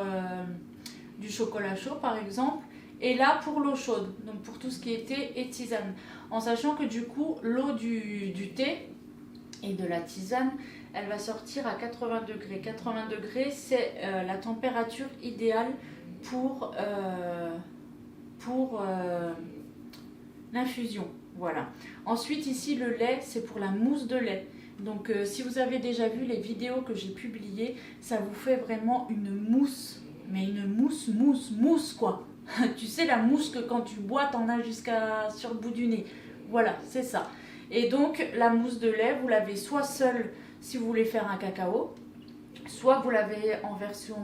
Speaker 1: du chocolat chaud, par exemple. Et là, pour l'eau chaude, donc pour tout ce qui est thé et tisane. En sachant que du coup, l'eau du thé et de la tisane, elle va sortir à 80 degrés. 80 degrés, c'est la température idéale pour l'infusion. Voilà. Ensuite, ici, le lait, c'est pour la mousse de lait. Donc, si vous avez déjà vu les vidéos que j'ai publiées, ça vous fait vraiment une mousse. Mais une mousse, quoi. Tu sais, la mousse que quand tu bois, t'en as jusqu'à sur le bout du nez. Voilà, c'est ça. Et donc, la mousse de lait, vous l'avez soit seule si vous voulez faire un cacao, soit vous l'avez en version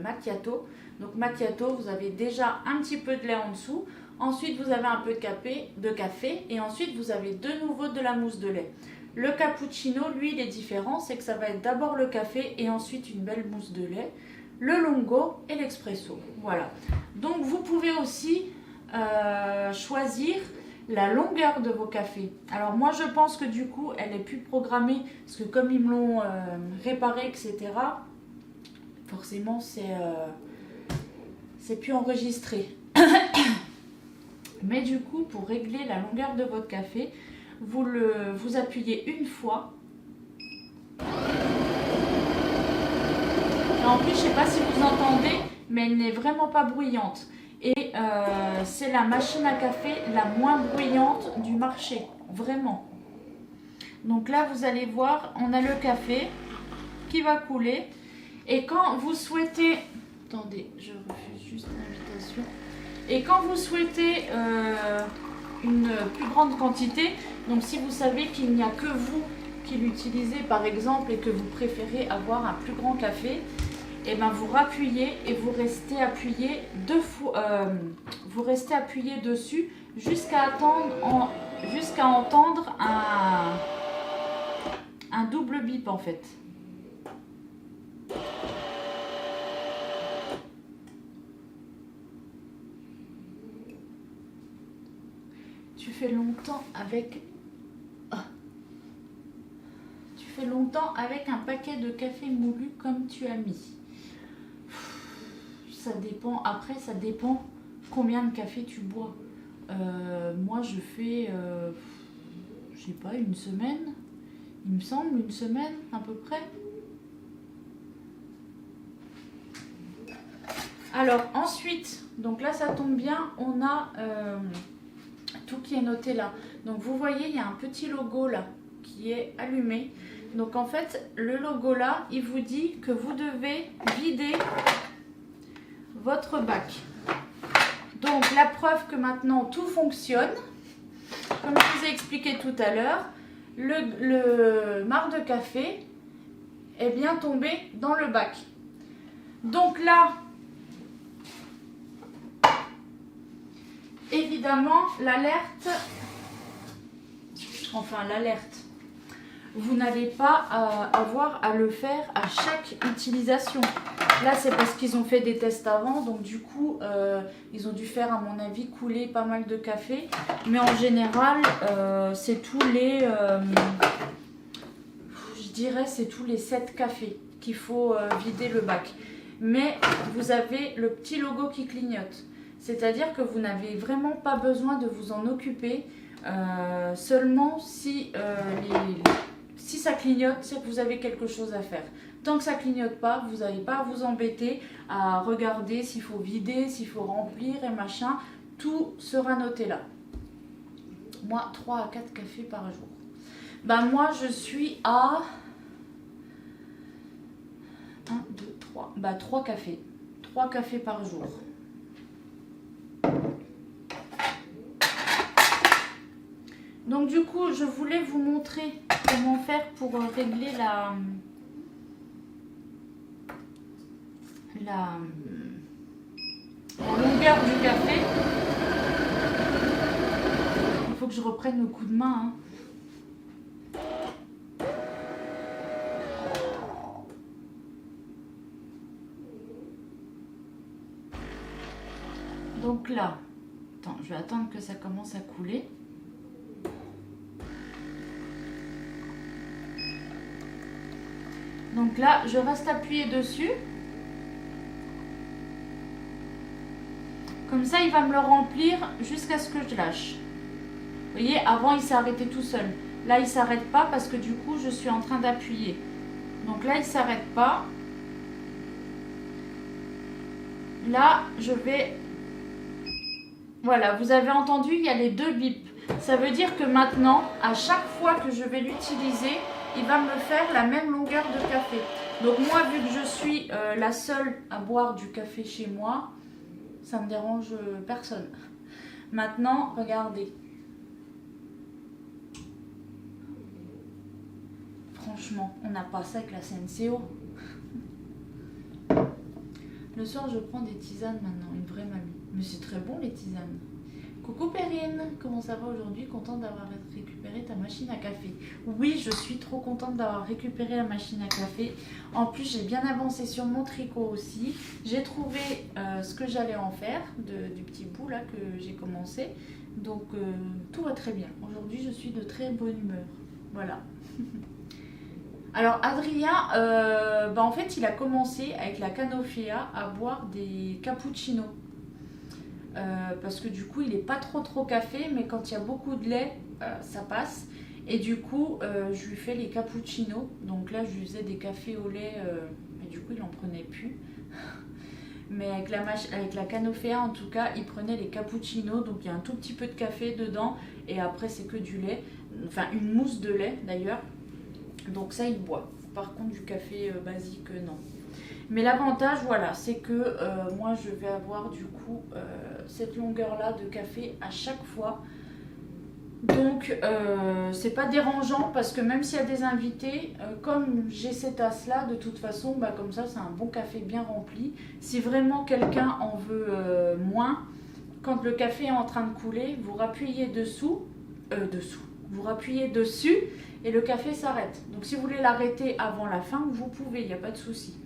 Speaker 1: macchiato. Donc, macchiato, vous avez déjà un petit peu de lait en dessous. Ensuite, vous avez un peu de café. Et ensuite, vous avez de nouveau de la mousse de lait. Le cappuccino, lui, il est différent. C'est que ça va être d'abord le café et ensuite une belle mousse de lait. Le longo et l'expresso. Voilà. Donc, vous pouvez aussi choisir la longueur de vos cafés. Alors, moi, je pense que du coup, elle est plus programmée parce que comme ils me l'ont réparé, etc., forcément, c'est plus enregistré. Mais du coup, pour régler la longueur de votre café, vous appuyez une fois. Et en plus, je ne sais pas si vous entendez, mais elle n'est vraiment pas bruyante. Et c'est la machine à café la moins bruyante du marché, vraiment. Donc là, vous allez voir, on a le café qui va couler. Et quand vous souhaitez... Attendez, je refuse juste l'invitation. Et quand vous souhaitez une plus grande quantité, donc si vous savez qu'il n'y a que vous qui l'utilisez par exemple et que vous préférez avoir un plus grand café, et ben vous rappuyez et vous restez appuyé vous restez appuyé dessus jusqu'à entendre un double bip en fait. Tu fais longtemps avec un paquet de café moulu comme tu as mis. Ça dépend. Après, ça dépend combien de café tu bois. Moi, je fais, je sais pas, une semaine. Il me semble, une semaine à peu près. Alors, ensuite, donc là, ça tombe bien, on a tout qui est noté là. Donc, vous voyez, il y a un petit logo là qui est allumé. Donc, en fait, le logo là, il vous dit que vous devez vider votre bac. Donc, la preuve que maintenant tout fonctionne. Comme je vous ai expliqué tout à l'heure, le marc de café est bien tombé dans le bac. Donc là, évidemment, l'alerte, vous n'allez pas avoir à le faire à chaque utilisation. Là, c'est parce qu'ils ont fait des tests avant, donc du coup, ils ont dû faire, à mon avis, couler pas mal de café. Mais en général, c'est tous les, je dirais, c'est tous les 7 cafés qu'il faut vider le bac. Mais vous avez le petit logo qui clignote. C'est-à-dire que vous n'avez vraiment pas besoin de vous en occuper. Seulement si ça clignote, c'est que vous avez quelque chose à faire. Tant que ça clignote pas, vous n'avez pas à vous embêter à regarder s'il faut vider, s'il faut remplir et machin. Tout sera noté là. Moi, 3 à 4 cafés par jour. Ben moi, je suis à 1, 2, 3. Ben 3 cafés. 3 cafés par jour. Donc du coup, je voulais vous montrer comment faire pour régler la longueur du café. Il faut que je reprenne le coup de main. Donc là, attends, je vais attendre que ça commence à couler. Donc là, je reste appuyée dessus. Comme ça, il va me le remplir jusqu'à ce que je lâche. Vous voyez, avant, il s'est arrêté tout seul. Là, il ne s'arrête pas parce que du coup, je suis en train d'appuyer. Donc là, il ne s'arrête pas. Là, je vais... Voilà, vous avez entendu, il y a les deux bips. Ça veut dire que maintenant, à chaque fois que je vais l'utiliser, il va me faire la même longueur de café. Donc moi, vu que je suis la seule à boire du café chez moi, ça ne me dérange personne. Maintenant, regardez. Franchement, on n'a pas ça avec la CNCO. Le soir, je prends des tisanes maintenant, une vraie mamie. Mais c'est très bon les tisanes. Coucou Perrine, comment ça va aujourd'hui? Contente d'avoir récupéré ta machine à café. Oui, je suis trop contente d'avoir récupéré la machine à café. En plus, j'ai bien avancé sur mon tricot aussi. J'ai trouvé ce que j'allais en faire du petit bout là que j'ai commencé. Donc tout va très bien. Aujourd'hui, je suis de très bonne humeur. Voilà. Alors Adrien, en fait, il a commencé avec la Canofea à boire des cappuccinos. Parce que du coup il n'est pas trop café, mais quand il y a beaucoup de lait ça passe, et du coup je lui fais les cappuccinos. Donc là je lui faisais des cafés au lait et du coup il n'en prenait plus mais avec la Canofea en tout cas il prenait les cappuccinos. Donc il y a un tout petit peu de café dedans et après c'est que du lait, enfin une mousse de lait d'ailleurs, donc ça il boit. Par contre du café basique non. Mais l'avantage, voilà, c'est que moi, je vais avoir du coup cette longueur-là de café à chaque fois. Donc, c'est pas dérangeant parce que même s'il y a des invités, comme j'ai ces tasses-là, de toute façon, comme ça, c'est un bon café bien rempli. Si vraiment quelqu'un en veut moins, quand le café est en train de couler, vous rappuyez vous rappuyez dessus et le café s'arrête. Donc, si vous voulez l'arrêter avant la fin, vous pouvez, il n'y a pas de souci.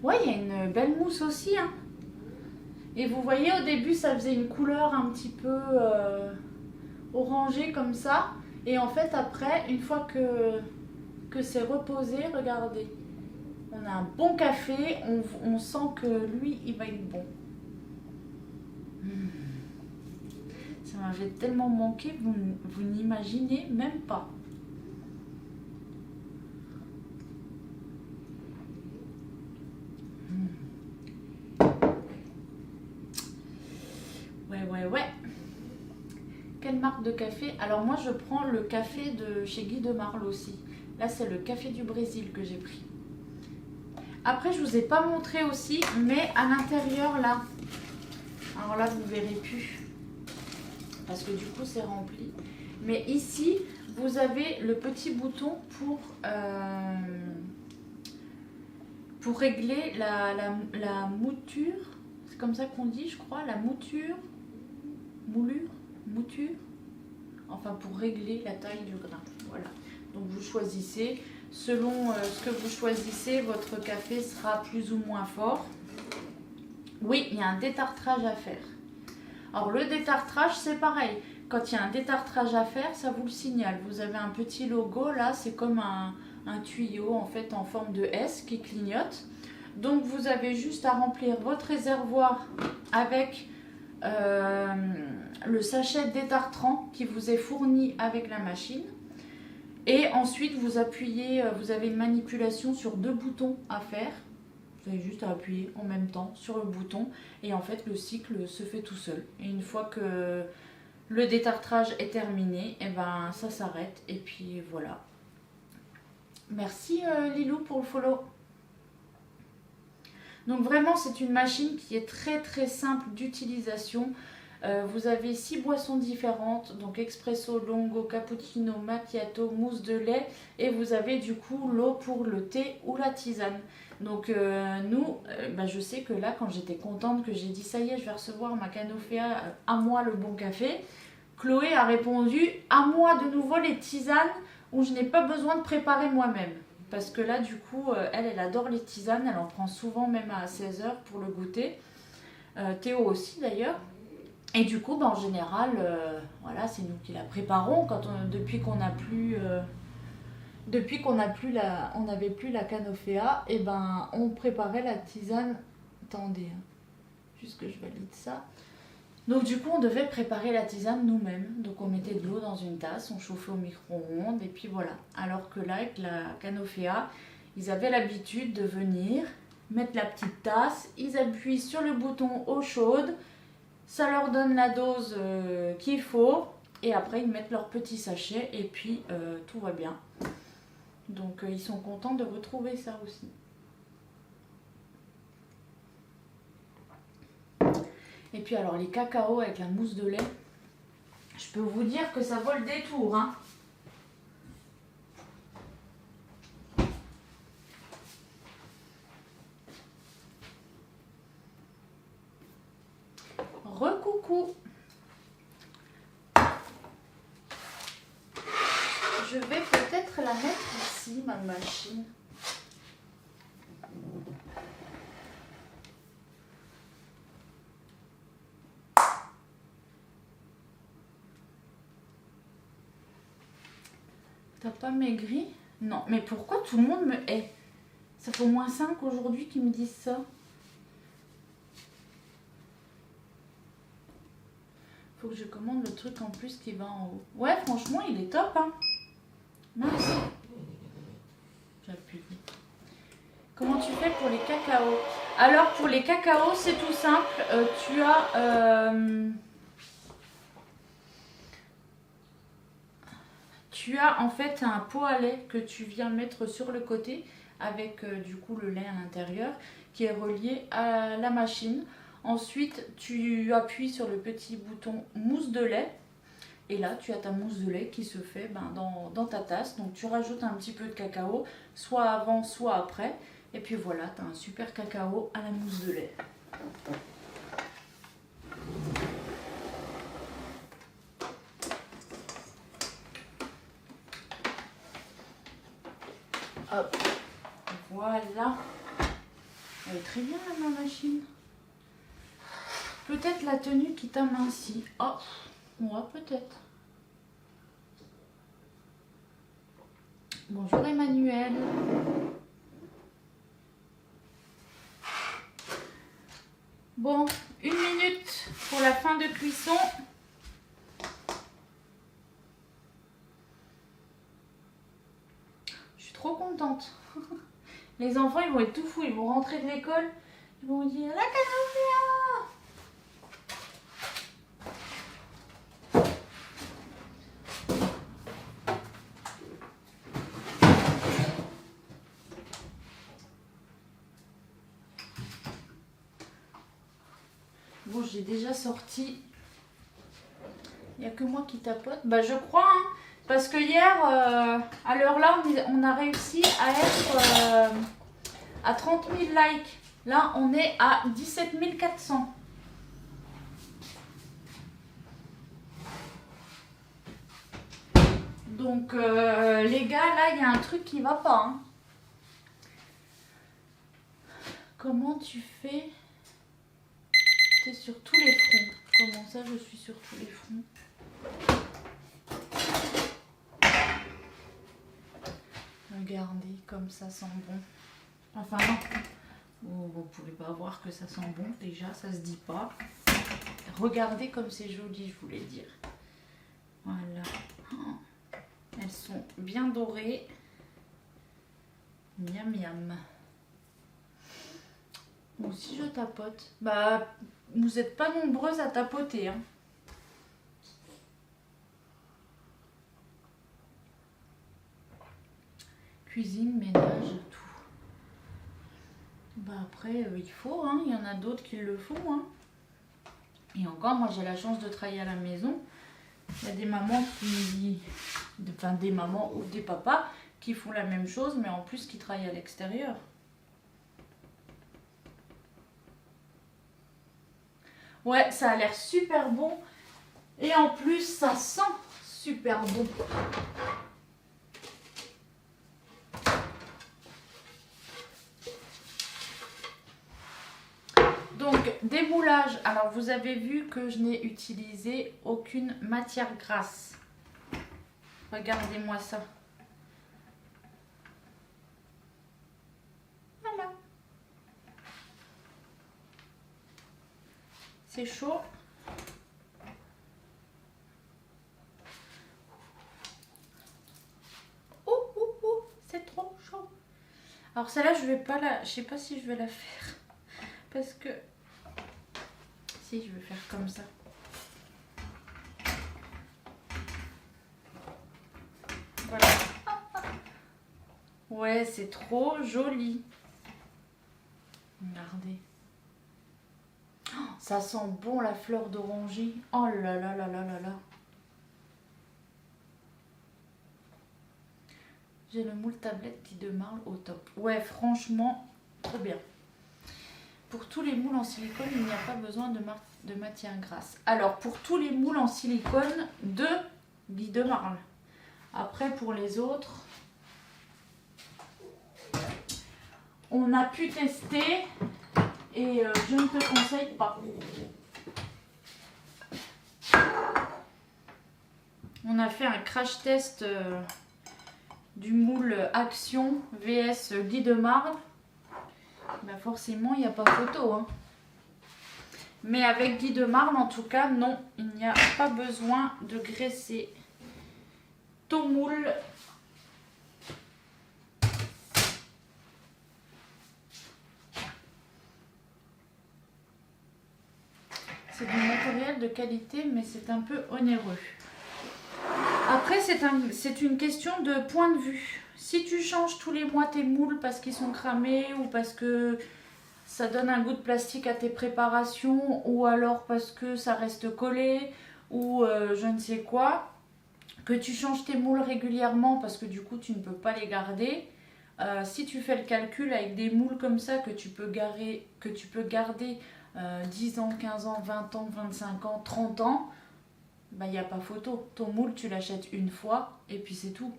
Speaker 1: Ouais, il y a une belle mousse aussi, hein. Et vous voyez, au début, ça faisait une couleur un petit peu orangée comme ça. Et en fait, après, une fois que c'est reposé, regardez. On a un bon café, on sent que lui, il va être bon. Ça m'avait tellement manqué, vous n'imaginez même pas. Ouais. Quelle marque de café? Alors moi je prends le café de chez Guy de Marle aussi. Là c'est le café du Brésil que j'ai pris. Après je vous ai pas montré aussi, mais à l'intérieur là, alors là vous verrez plus parce que du coup c'est rempli. Mais ici vous avez le petit bouton pour régler la mouture. C'est comme ça qu'on dit, je crois, la mouture. Mouture, enfin pour régler la taille du grain. Voilà, donc vous choisissez selon ce que vous choisissez, votre café sera plus ou moins fort. Oui, il y a un détartrage à faire. Alors le détartrage c'est pareil, quand il y a un détartrage à faire, ça vous le signale. Vous avez un petit logo là, c'est comme un tuyau en fait en forme de S qui clignote. Donc vous avez juste à remplir votre réservoir avec le sachet détartrant qui vous est fourni avec la machine. Et ensuite vous appuyez, vous avez une manipulation sur deux boutons à faire. Vous avez juste à appuyer en même temps sur le bouton et en fait le cycle se fait tout seul. Et une fois que le détartrage est terminé, et ça s'arrête et puis voilà. Merci Lilou pour le follow. Donc vraiment c'est une machine qui est très simple d'utilisation. Vous avez 6 boissons différentes, donc espresso, longo, cappuccino, macchiato, mousse de lait, et vous avez du coup l'eau pour le thé ou la tisane. Donc je sais que là quand j'étais contente que j'ai dit ça y est je vais recevoir ma Canofea, à moi le bon café, Chloé a répondu à moi de nouveau les tisanes où je n'ai pas besoin de préparer moi-même. Parce que là du coup elle adore les tisanes, elle en prend souvent même à 16h pour le goûter. Théo aussi d'ailleurs. Et du coup, en général, voilà, c'est nous qui la préparons depuis qu'on n'a plus... on n'avait plus la canoféa, et on préparait la tisane. Attendez, hein, juste que je valide ça. Donc du coup, on devait préparer la tisane nous-mêmes. Donc on mettait de l'eau dans une tasse, on chauffait au micro-ondes, et puis voilà. Alors que là, avec la canoféa, ils avaient l'habitude de venir mettre la petite tasse, ils appuient sur le bouton eau chaude, ça leur donne la dose qu'il faut, et après ils mettent leur petit sachet, et puis tout va bien. Donc ils sont contents de retrouver ça aussi. Et puis alors les cacaos avec la mousse de lait, je peux vous dire que ça vaut le détour, hein. Recoucou. Je vais peut-être la mettre ici, ma machine. T'as pas maigri? Non, mais pourquoi tout le monde me hait? Ça fait au moins 5 aujourd'hui qu'ils me disent ça. Faut que je commande le truc en plus qui va en haut. Ouais, franchement, il est top, hein. Mince. J'appuie. Comment tu fais pour les cacaos? Alors, pour les cacaos, c'est tout simple. Tu as en fait un pot à lait que tu viens mettre sur le côté avec du coup le lait à l'intérieur qui est relié à la machine. Ensuite, tu appuies sur le petit bouton mousse de lait et là, tu as ta mousse de lait qui se fait dans ta tasse. Donc, tu rajoutes un petit peu de cacao, soit avant, soit après. Et puis voilà, tu as un super cacao à la mousse de lait. Hop, voilà. Elle est très bien là, ma machine. Peut-être la tenue qui t'amincit. Oh, ouais, peut-être. Bonjour Emmanuel. Bon, 1 minute pour la fin de cuisson. Je suis trop contente. Les enfants, ils vont être tout fous. Ils vont rentrer de l'école. Ils vont me dire la canopéa. Bon, j'ai déjà sorti. Il n'y a que moi qui tapote. Bah, je crois, hein, parce que hier, à l'heure là, on a réussi à être à 30 000 likes. Là, on est à 17 400. Donc, les gars, là, il y a un truc qui va pas. Hein. Comment tu fais? T'es sur tous les fronts. Comment ça, je suis sur tous les fronts? Regardez comme ça sent bon. Enfin non, vous pouvez pas voir que ça sent bon déjà, ça se dit pas. Regardez comme c'est joli, je voulais dire. Voilà. Elles sont bien dorées. Miam miam. Ou si je tapote, bah vous n'êtes pas nombreuses à tapoter. Hein. Cuisine, ménage, tout. Bah après, il faut, hein. Il y en a d'autres qui le font. Hein. Et encore, moi j'ai la chance de travailler à la maison. Il y a des mamans enfin des mamans ou des papas qui font la même chose, mais en plus qui travaillent à l'extérieur. Ouais, ça a l'air super bon. Et en plus, ça sent super bon. Donc, démoulage Alors vous avez vu que je n'ai utilisé aucune matière grasse. Regardez-moi ça. Voilà. C'est chaud. C'est trop chaud. Alors celle-là, je sais pas si je vais la faire parce que si je vais faire comme ça. Voilà. Ouais, c'est trop joli. Regardez. Oh, ça sent bon la fleur d'oranger. Oh là là là là là là. J'ai le moule tablette qui de marle au top. Ouais, franchement, trop bien. Pour tous les moules en silicone, il n'y a pas besoin de matière grasse. Alors, pour tous les moules en silicone, de Guy de Marle. Après, pour les autres, on a pu tester et je ne te conseille pas. On a fait un crash test du moule Action vs Guy de Marle. Bah forcément, il n'y a pas photo. Hein. Mais avec Guy de Marle, en tout cas, non, il n'y a pas besoin de graisser ton moule. C'est du matériel de qualité, mais c'est un peu onéreux. Après, c'est une question de point de vue. Si tu changes tous les mois tes moules parce qu'ils sont cramés ou parce que ça donne un goût de plastique à tes préparations ou alors parce que ça reste collé ou je ne sais quoi, que tu changes tes moules régulièrement parce que du coup tu ne peux pas les garder, si tu fais le calcul avec des moules comme ça que tu peux garder 10 ans, 15 ans, 20 ans, 25 ans, 30 ans, bah, il n'y a pas photo. Ton moule, tu l'achètes une fois et puis c'est tout.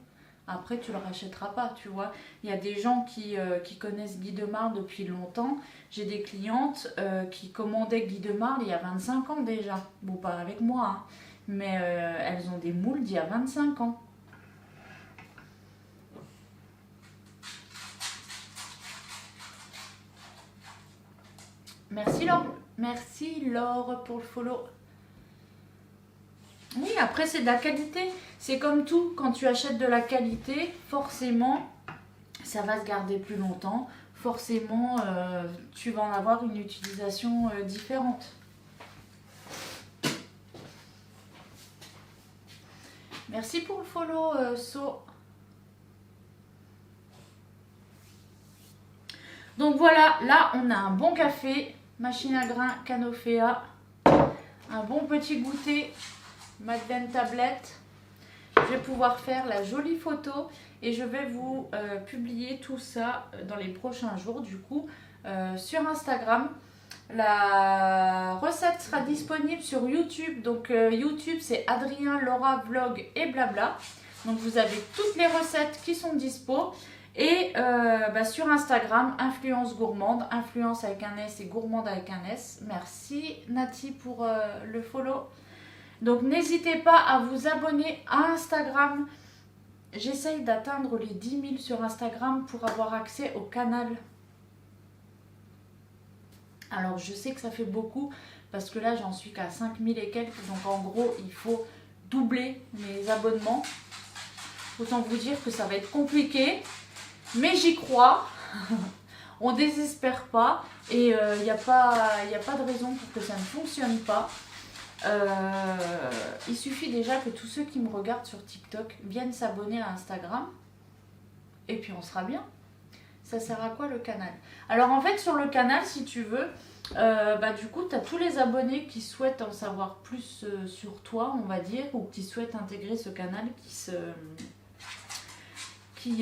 Speaker 1: Après, tu ne le rachèteras pas, tu vois. Il y a des gens qui connaissent Guy de Marle depuis longtemps. J'ai des clientes qui commandaient Guy de Marle il y a 25 ans déjà. Bon, pas avec moi, hein. Mais elles ont des moules d'il y a 25 ans. Merci Laure. Merci Laure pour le follow. Oui, après c'est de la qualité. C'est comme tout, quand tu achètes de la qualité, forcément, ça va se garder plus longtemps. Forcément, tu vas en avoir une utilisation différente. Merci pour le follow, So. Donc voilà, là on a un bon café, machine à grains, Canofea, un bon petit goûter, Madeleine tablette. Je vais pouvoir faire la jolie photo et je vais vous publier tout ça dans les prochains jours du coup sur Instagram. La recette sera disponible sur YouTube, donc YouTube c'est Adrien, Laura, Vlog et blabla. Donc vous avez toutes les recettes qui sont dispo. Et sur Instagram, Influence Gourmande, Influence avec un S et Gourmande avec un S. Merci Nati pour le follow. Donc n'hésitez pas à vous abonner à Instagram. J'essaye d'atteindre les 10 000 sur Instagram pour avoir accès au canal. Alors je sais que ça fait beaucoup parce que là j'en suis qu'à 5 000 et quelques. Donc en gros il faut doubler mes abonnements. Autant vous dire que ça va être compliqué. Mais j'y crois. On désespère pas. Et il n'y a pas de raison pour que ça ne fonctionne pas. Il suffit déjà que tous ceux qui me regardent sur TikTok viennent s'abonner à Instagram. Et puis on sera bien. Ça sert à quoi le canal? Alors en fait sur le canal si tu veux, du coup tu as tous les abonnés qui souhaitent en savoir plus sur toi on va dire. Ou qui souhaitent intégrer ce canal qui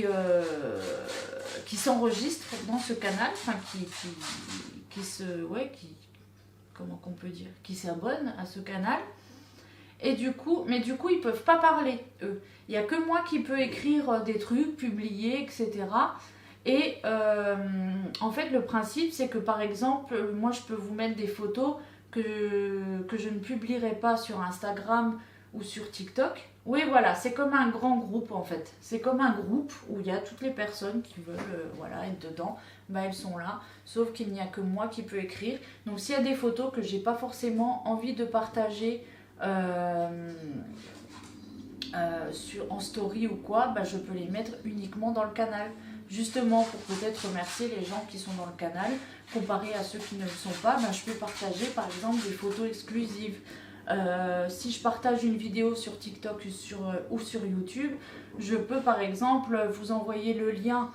Speaker 1: s'enregistre dans ce canal. Enfin comment qu'on peut dire, qui s'abonnent à ce canal. Et du coup, ils peuvent pas parler, eux. Il n'y a que moi qui peux écrire des trucs, publier, etc. Et en fait, le principe, c'est que par exemple, moi, je peux vous mettre des photos que je ne publierai pas sur Instagram ou sur TikTok. Oui, voilà, c'est comme un grand groupe en fait. C'est comme un groupe où il y a toutes les personnes qui veulent voilà, être dedans. Bah, elles sont là, sauf qu'il n'y a que moi qui peux écrire. Donc s'il y a des photos que j'ai pas forcément envie de partager en story ou quoi, bah, je peux les mettre uniquement dans le canal. Justement pour peut-être remercier les gens qui sont dans le canal, comparé à ceux qui ne le sont pas, bah, je peux partager par exemple des photos exclusives. Si je partage une vidéo sur TikTok ou sur YouTube, je peux par exemple vous envoyer le lien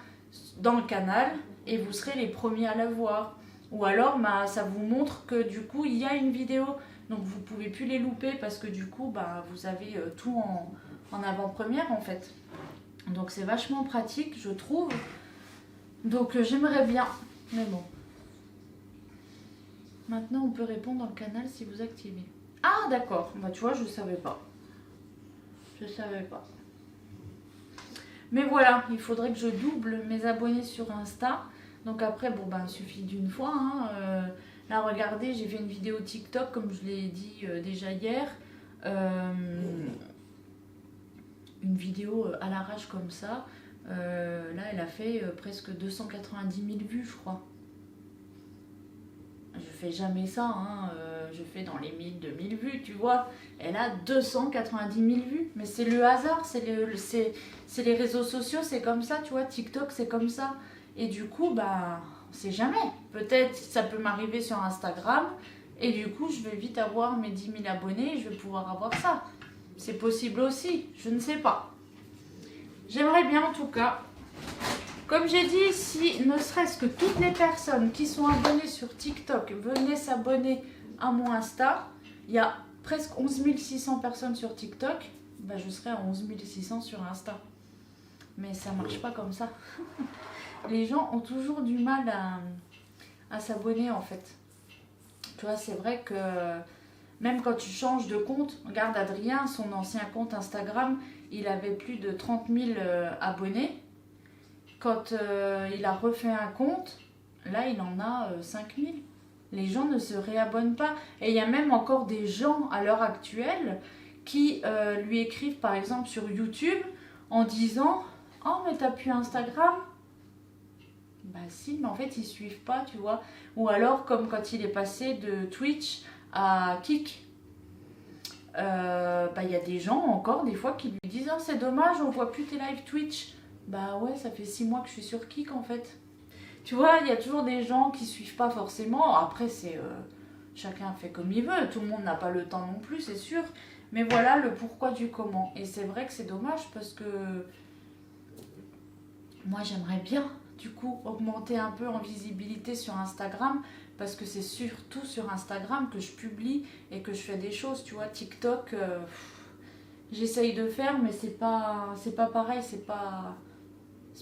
Speaker 1: dans le canal et vous serez les premiers à la voir. Ou alors bah, ça vous montre que du coup il y a une vidéo, donc vous ne pouvez plus les louper parce que du coup bah, vous avez tout en avant-première en fait. Donc c'est vachement pratique je trouve. Donc j'aimerais bien, mais bon. Maintenant on peut répondre dans le canal si vous activez. Ah d'accord, bah tu vois je savais pas. Je savais pas. Mais voilà, il faudrait que je double mes abonnés sur Insta. Donc après, bon ben il suffit d'une fois. Hein. Là regardez, j'ai fait une vidéo TikTok comme je l'ai dit déjà hier. Une vidéo à l'arrache comme ça. Là elle a fait presque 290 000 vues je crois. Je fais jamais ça, hein. Je fais dans les 1000, 2000 vues, tu vois. Elle a 290 000 vues. Mais c'est le hasard, c'est les réseaux sociaux, c'est comme ça, tu vois. TikTok, c'est comme ça. Et du coup, bah, on sait jamais. Peut-être ça peut m'arriver sur Instagram. Et du coup, je vais vite avoir mes 10 000 abonnés et je vais pouvoir avoir ça. C'est possible aussi, je ne sais pas. J'aimerais bien en tout cas. Comme j'ai dit, si ne serait-ce que toutes les personnes qui sont abonnées sur TikTok venaient s'abonner à mon Insta, il y a presque 11 600 personnes sur TikTok, bah je serais à 11 600 sur Insta. Mais ça marche pas comme ça. Les gens ont toujours du mal à s'abonner en fait. Tu vois, c'est vrai que même quand tu changes de compte, regarde Adrien, son ancien compte Instagram, il avait plus de 30 000 abonnés. Quand il a refait un compte, là il en a 5000. Les gens ne se réabonnent pas. Et il y a même encore des gens à l'heure actuelle qui lui écrivent par exemple sur YouTube en disant « Oh mais t'as plus Instagram ?» Bah si, mais en fait ils suivent pas, tu vois. Ou alors comme quand il est passé de Twitch à Kik. Bah il y a des gens encore des fois qui lui disent « Oh c'est dommage, on voit plus tes lives Twitch ». Bah ouais, ça fait 6 mois que je suis sur Kik en fait. Tu vois, il y a toujours des gens qui suivent pas forcément. Après, c'est chacun fait comme il veut. Tout le monde n'a pas le temps non plus, c'est sûr. Mais voilà le pourquoi du comment. Et c'est vrai que c'est dommage parce que moi, j'aimerais bien, du coup, augmenter un peu en visibilité sur Instagram. Parce que c'est surtout sur Instagram que je publie et que je fais des choses. Tu vois, TikTok, j'essaye de faire, mais c'est pas pareil, c'est pas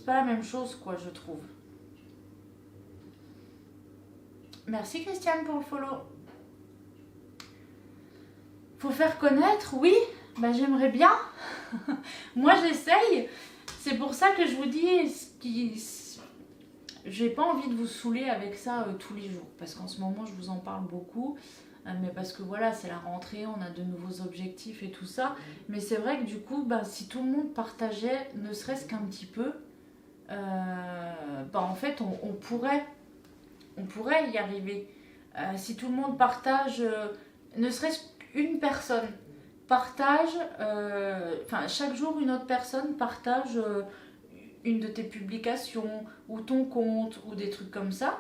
Speaker 1: la même chose, quoi, je trouve. Merci Christiane pour le follow. Faut faire connaître, oui, bah j'aimerais bien. Moi j'essaye. C'est pour ça que je vous dis, j'ai pas envie de vous saouler avec ça tous les jours. Parce qu'en ce moment je vous en parle beaucoup. Mais parce que voilà, c'est la rentrée, on a de nouveaux objectifs et tout ça. Mais c'est vrai que du coup, bah, si tout le monde partageait, ne serait-ce qu'un petit peu, bah, en fait on pourrait y arriver. Si tout le monde partage, ne serait-ce qu'une personne partage, chaque jour une autre personne partage une de tes publications ou ton compte ou des trucs comme ça,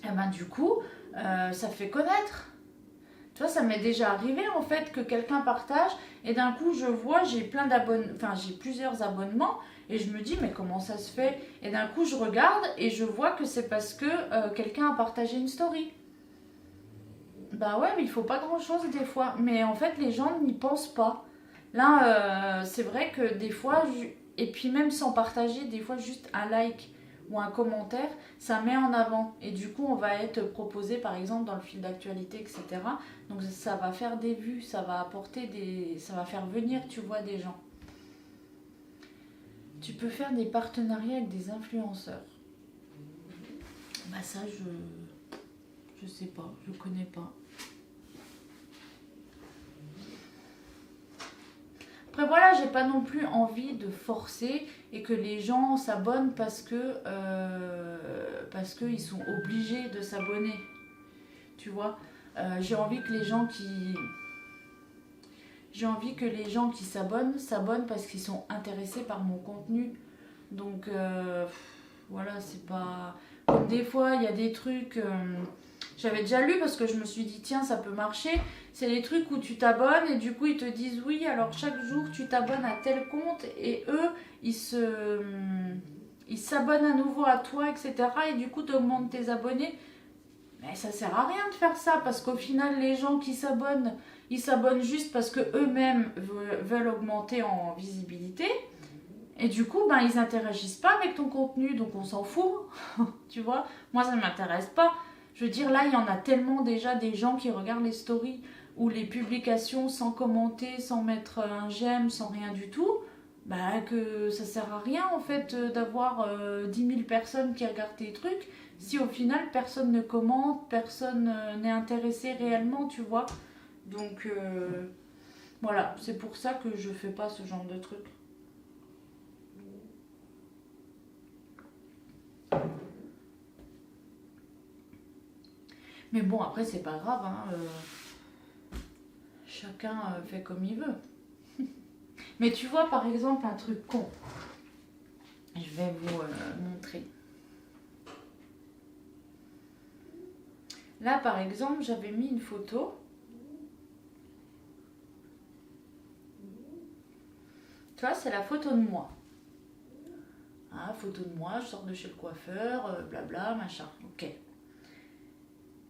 Speaker 1: et ben du coup ça fait connaître. Tu vois, ça m'est déjà arrivé en fait que quelqu'un partage et d'un coup je vois, j'ai plusieurs abonnements et je me dis mais comment ça se fait? Et d'un coup je regarde et je vois que c'est parce que quelqu'un a partagé une story. Bah ouais, mais il faut pas grand chose des fois. Mais en fait les gens n'y pensent pas. Là c'est vrai que des fois, et puis même sans partager, des fois juste un like ou un commentaire, ça met en avant. Et du coup, on va être proposé, par exemple, dans le fil d'actualité, etc. Donc, ça va faire des vues, ça va apporter ça va faire venir, tu vois, des gens. Tu peux faire des partenariats avec des influenceurs. Bah ça, je sais pas, je connais pas. j'ai pas non plus envie de forcer et que les gens s'abonnent parce que ils sont obligés de s'abonner. Tu vois, j'ai envie que les gens qui s'abonnent parce qu'ils sont intéressés par mon contenu. Donc voilà, c'est pas comme des fois il y a des trucs. J'avais déjà lu parce que je me suis dit tiens ça peut marcher. C'est les trucs où tu t'abonnes et du coup ils te disent oui alors chaque jour tu t'abonnes à tel compte et eux ils s'abonnent à nouveau à toi etc. Et du coup tu augmentes tes abonnés. Mais ça sert à rien de faire ça parce qu'au final les gens qui s'abonnent, ils s'abonnent juste parce que eux-mêmes veulent augmenter en visibilité. Et du coup, ben, ils n'interagissent pas avec ton contenu, donc on s'en fout, tu vois. Moi, ça ne m'intéresse pas. Je veux dire, là, il y en a tellement déjà des gens qui regardent les stories ou les publications sans commenter, sans mettre un j'aime, sans rien du tout, bah, que ça sert à rien, en fait, d'avoir 10 000 personnes qui regardent tes trucs, si au final, personne ne commente, personne n'est intéressé réellement, tu vois. Donc, voilà, c'est pour ça que je fais pas ce genre de truc. Mais bon, après, c'est pas grave, hein, chacun fait comme il veut. Mais tu vois, par exemple, un truc con. Je vais vous montrer. Là, par exemple, j'avais mis une photo. Tu vois, c'est la photo de moi. Hein, photo de moi, je sors de chez le coiffeur, blabla, machin. Ok.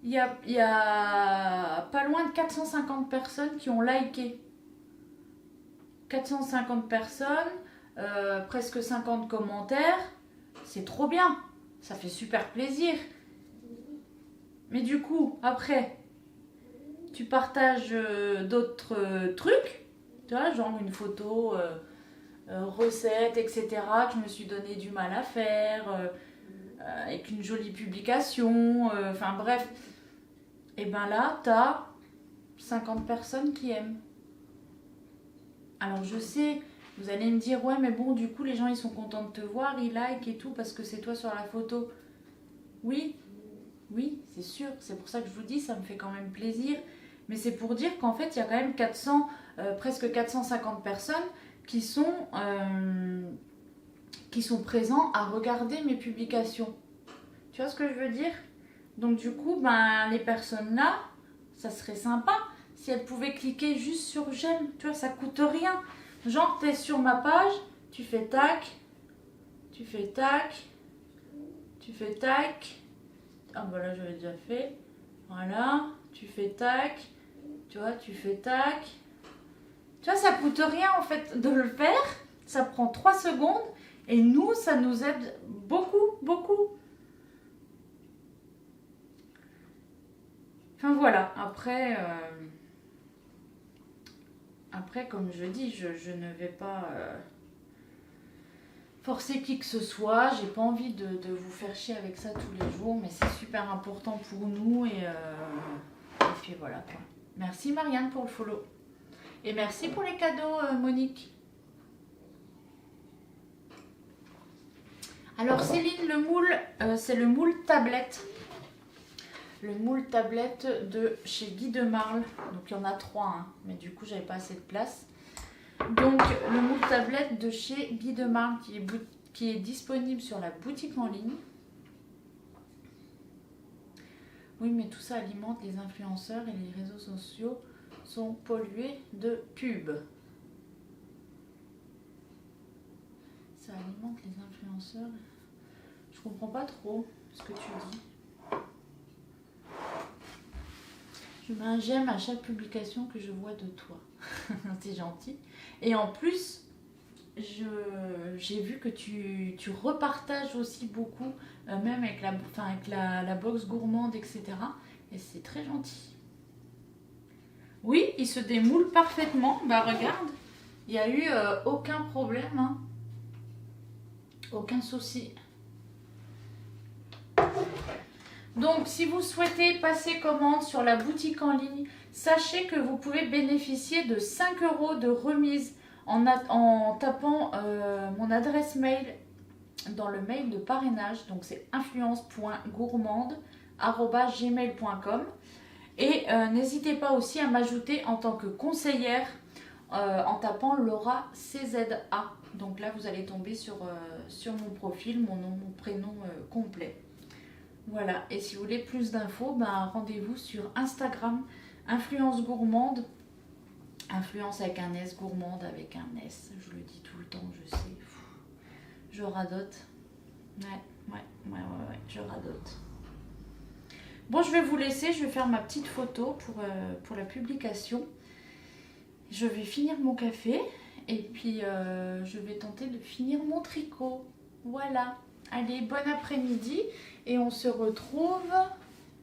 Speaker 1: Il y a pas loin de 450 personnes qui ont liké. 450 personnes, presque 50 commentaires. C'est trop bien. Ça fait super plaisir. Mais du coup, après, tu partages d'autres trucs. Tu vois, genre une photo, recette, etc. que je me suis donné du mal à faire. Avec une jolie publication. Enfin bref. Et ben là, t'as 50 personnes qui aiment. Alors je sais, vous allez me dire, ouais mais bon du coup les gens ils sont contents de te voir, ils like et tout parce que c'est toi sur la photo. Oui, oui, c'est sûr, c'est pour ça que je vous dis, ça me fait quand même plaisir. Mais c'est pour dire qu'en fait il y a quand même presque 450 personnes qui sont présents à regarder mes publications. Tu vois ce que je veux dire ? Donc du coup, ben, les personnes là, ça serait sympa si elles pouvaient cliquer juste sur j'aime. Tu vois, ça coûte rien. Genre, tu es sur ma page, tu fais tac, tu fais tac, tu fais tac. Ah voilà, j'avais déjà fait. Voilà, tu fais tac, tu vois, tu fais tac. Tu vois, ça coûte rien en fait de le faire. Ça prend 3 secondes et nous, ça nous aide beaucoup, beaucoup. Enfin voilà, après, comme je dis, je ne vais pas forcer qui que ce soit. J'ai pas envie de vous faire chier avec ça tous les jours, mais c'est super important pour nous et puis voilà quoi. Merci Marianne pour le follow. Et merci pour les cadeaux Monique. Alors Céline, le moule, c'est le moule tablette. Le moule tablette de chez Guy de Marle. Donc il y en a 3, hein, mais du coup j'avais pas assez de place. Donc le moule tablette de chez Guy de Marle qui est disponible sur la boutique en ligne. Oui, mais tout ça alimente les influenceurs et les réseaux sociaux sont pollués de pubs. Ça alimente les influenceurs. Je comprends pas trop ce que tu dis. Je mets un j'aime à chaque publication que je vois de toi. C'est gentil. Et en plus, j'ai vu que tu repartages aussi beaucoup, même avec la box gourmande, etc. Et c'est très gentil. Oui, il se démoule parfaitement. Bah regarde, il n'y a eu aucun problème. Hein. Aucun souci. Donc, si vous souhaitez passer commande sur la boutique en ligne, sachez que vous pouvez bénéficier de 5 € de remise en tapant mon adresse mail dans le mail de parrainage. Donc c'est influence.gourmande@gmail.com. Et n'hésitez pas aussi à m'ajouter en tant que conseillère en tapant Laura CZA. Donc là, vous allez tomber sur mon profil, mon nom, mon prénom complet. Voilà, et si vous voulez plus d'infos, ben, rendez-vous sur Instagram, Influence Gourmande. Influence avec un S, gourmande avec un S. Je le dis tout le temps, je sais. Je radote. Ouais, je radote. Bon, je vais vous laisser, je vais faire ma petite photo pour la publication. Je vais finir mon café et puis je vais tenter de finir mon tricot. Voilà. Allez, bon après-midi et on se retrouve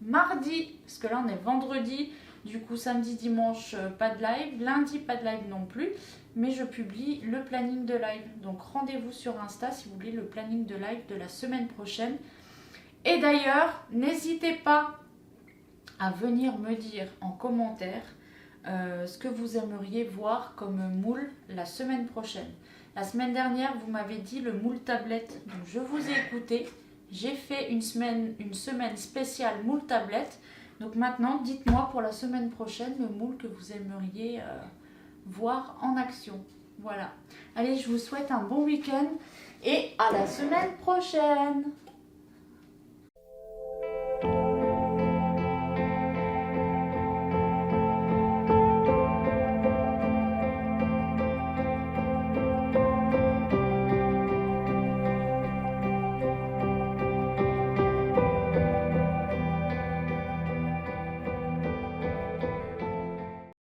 Speaker 1: mardi. Parce que là, on est vendredi. Du coup, samedi, dimanche, pas de live. Lundi, pas de live non plus. Mais je publie le planning de live. Donc, rendez-vous sur Insta si vous voulez le planning de live de la semaine prochaine. Et d'ailleurs, n'hésitez pas à venir me dire en commentaire ce que vous aimeriez voir comme moule la semaine prochaine. La semaine dernière, vous m'avez dit le moule tablette. Donc, je vous ai écouté. J'ai fait une semaine spéciale moule tablette. Donc maintenant, dites-moi pour la semaine prochaine le moule que vous aimeriez voir en action. Voilà. Allez, je vous souhaite un bon week-end et à la semaine prochaine.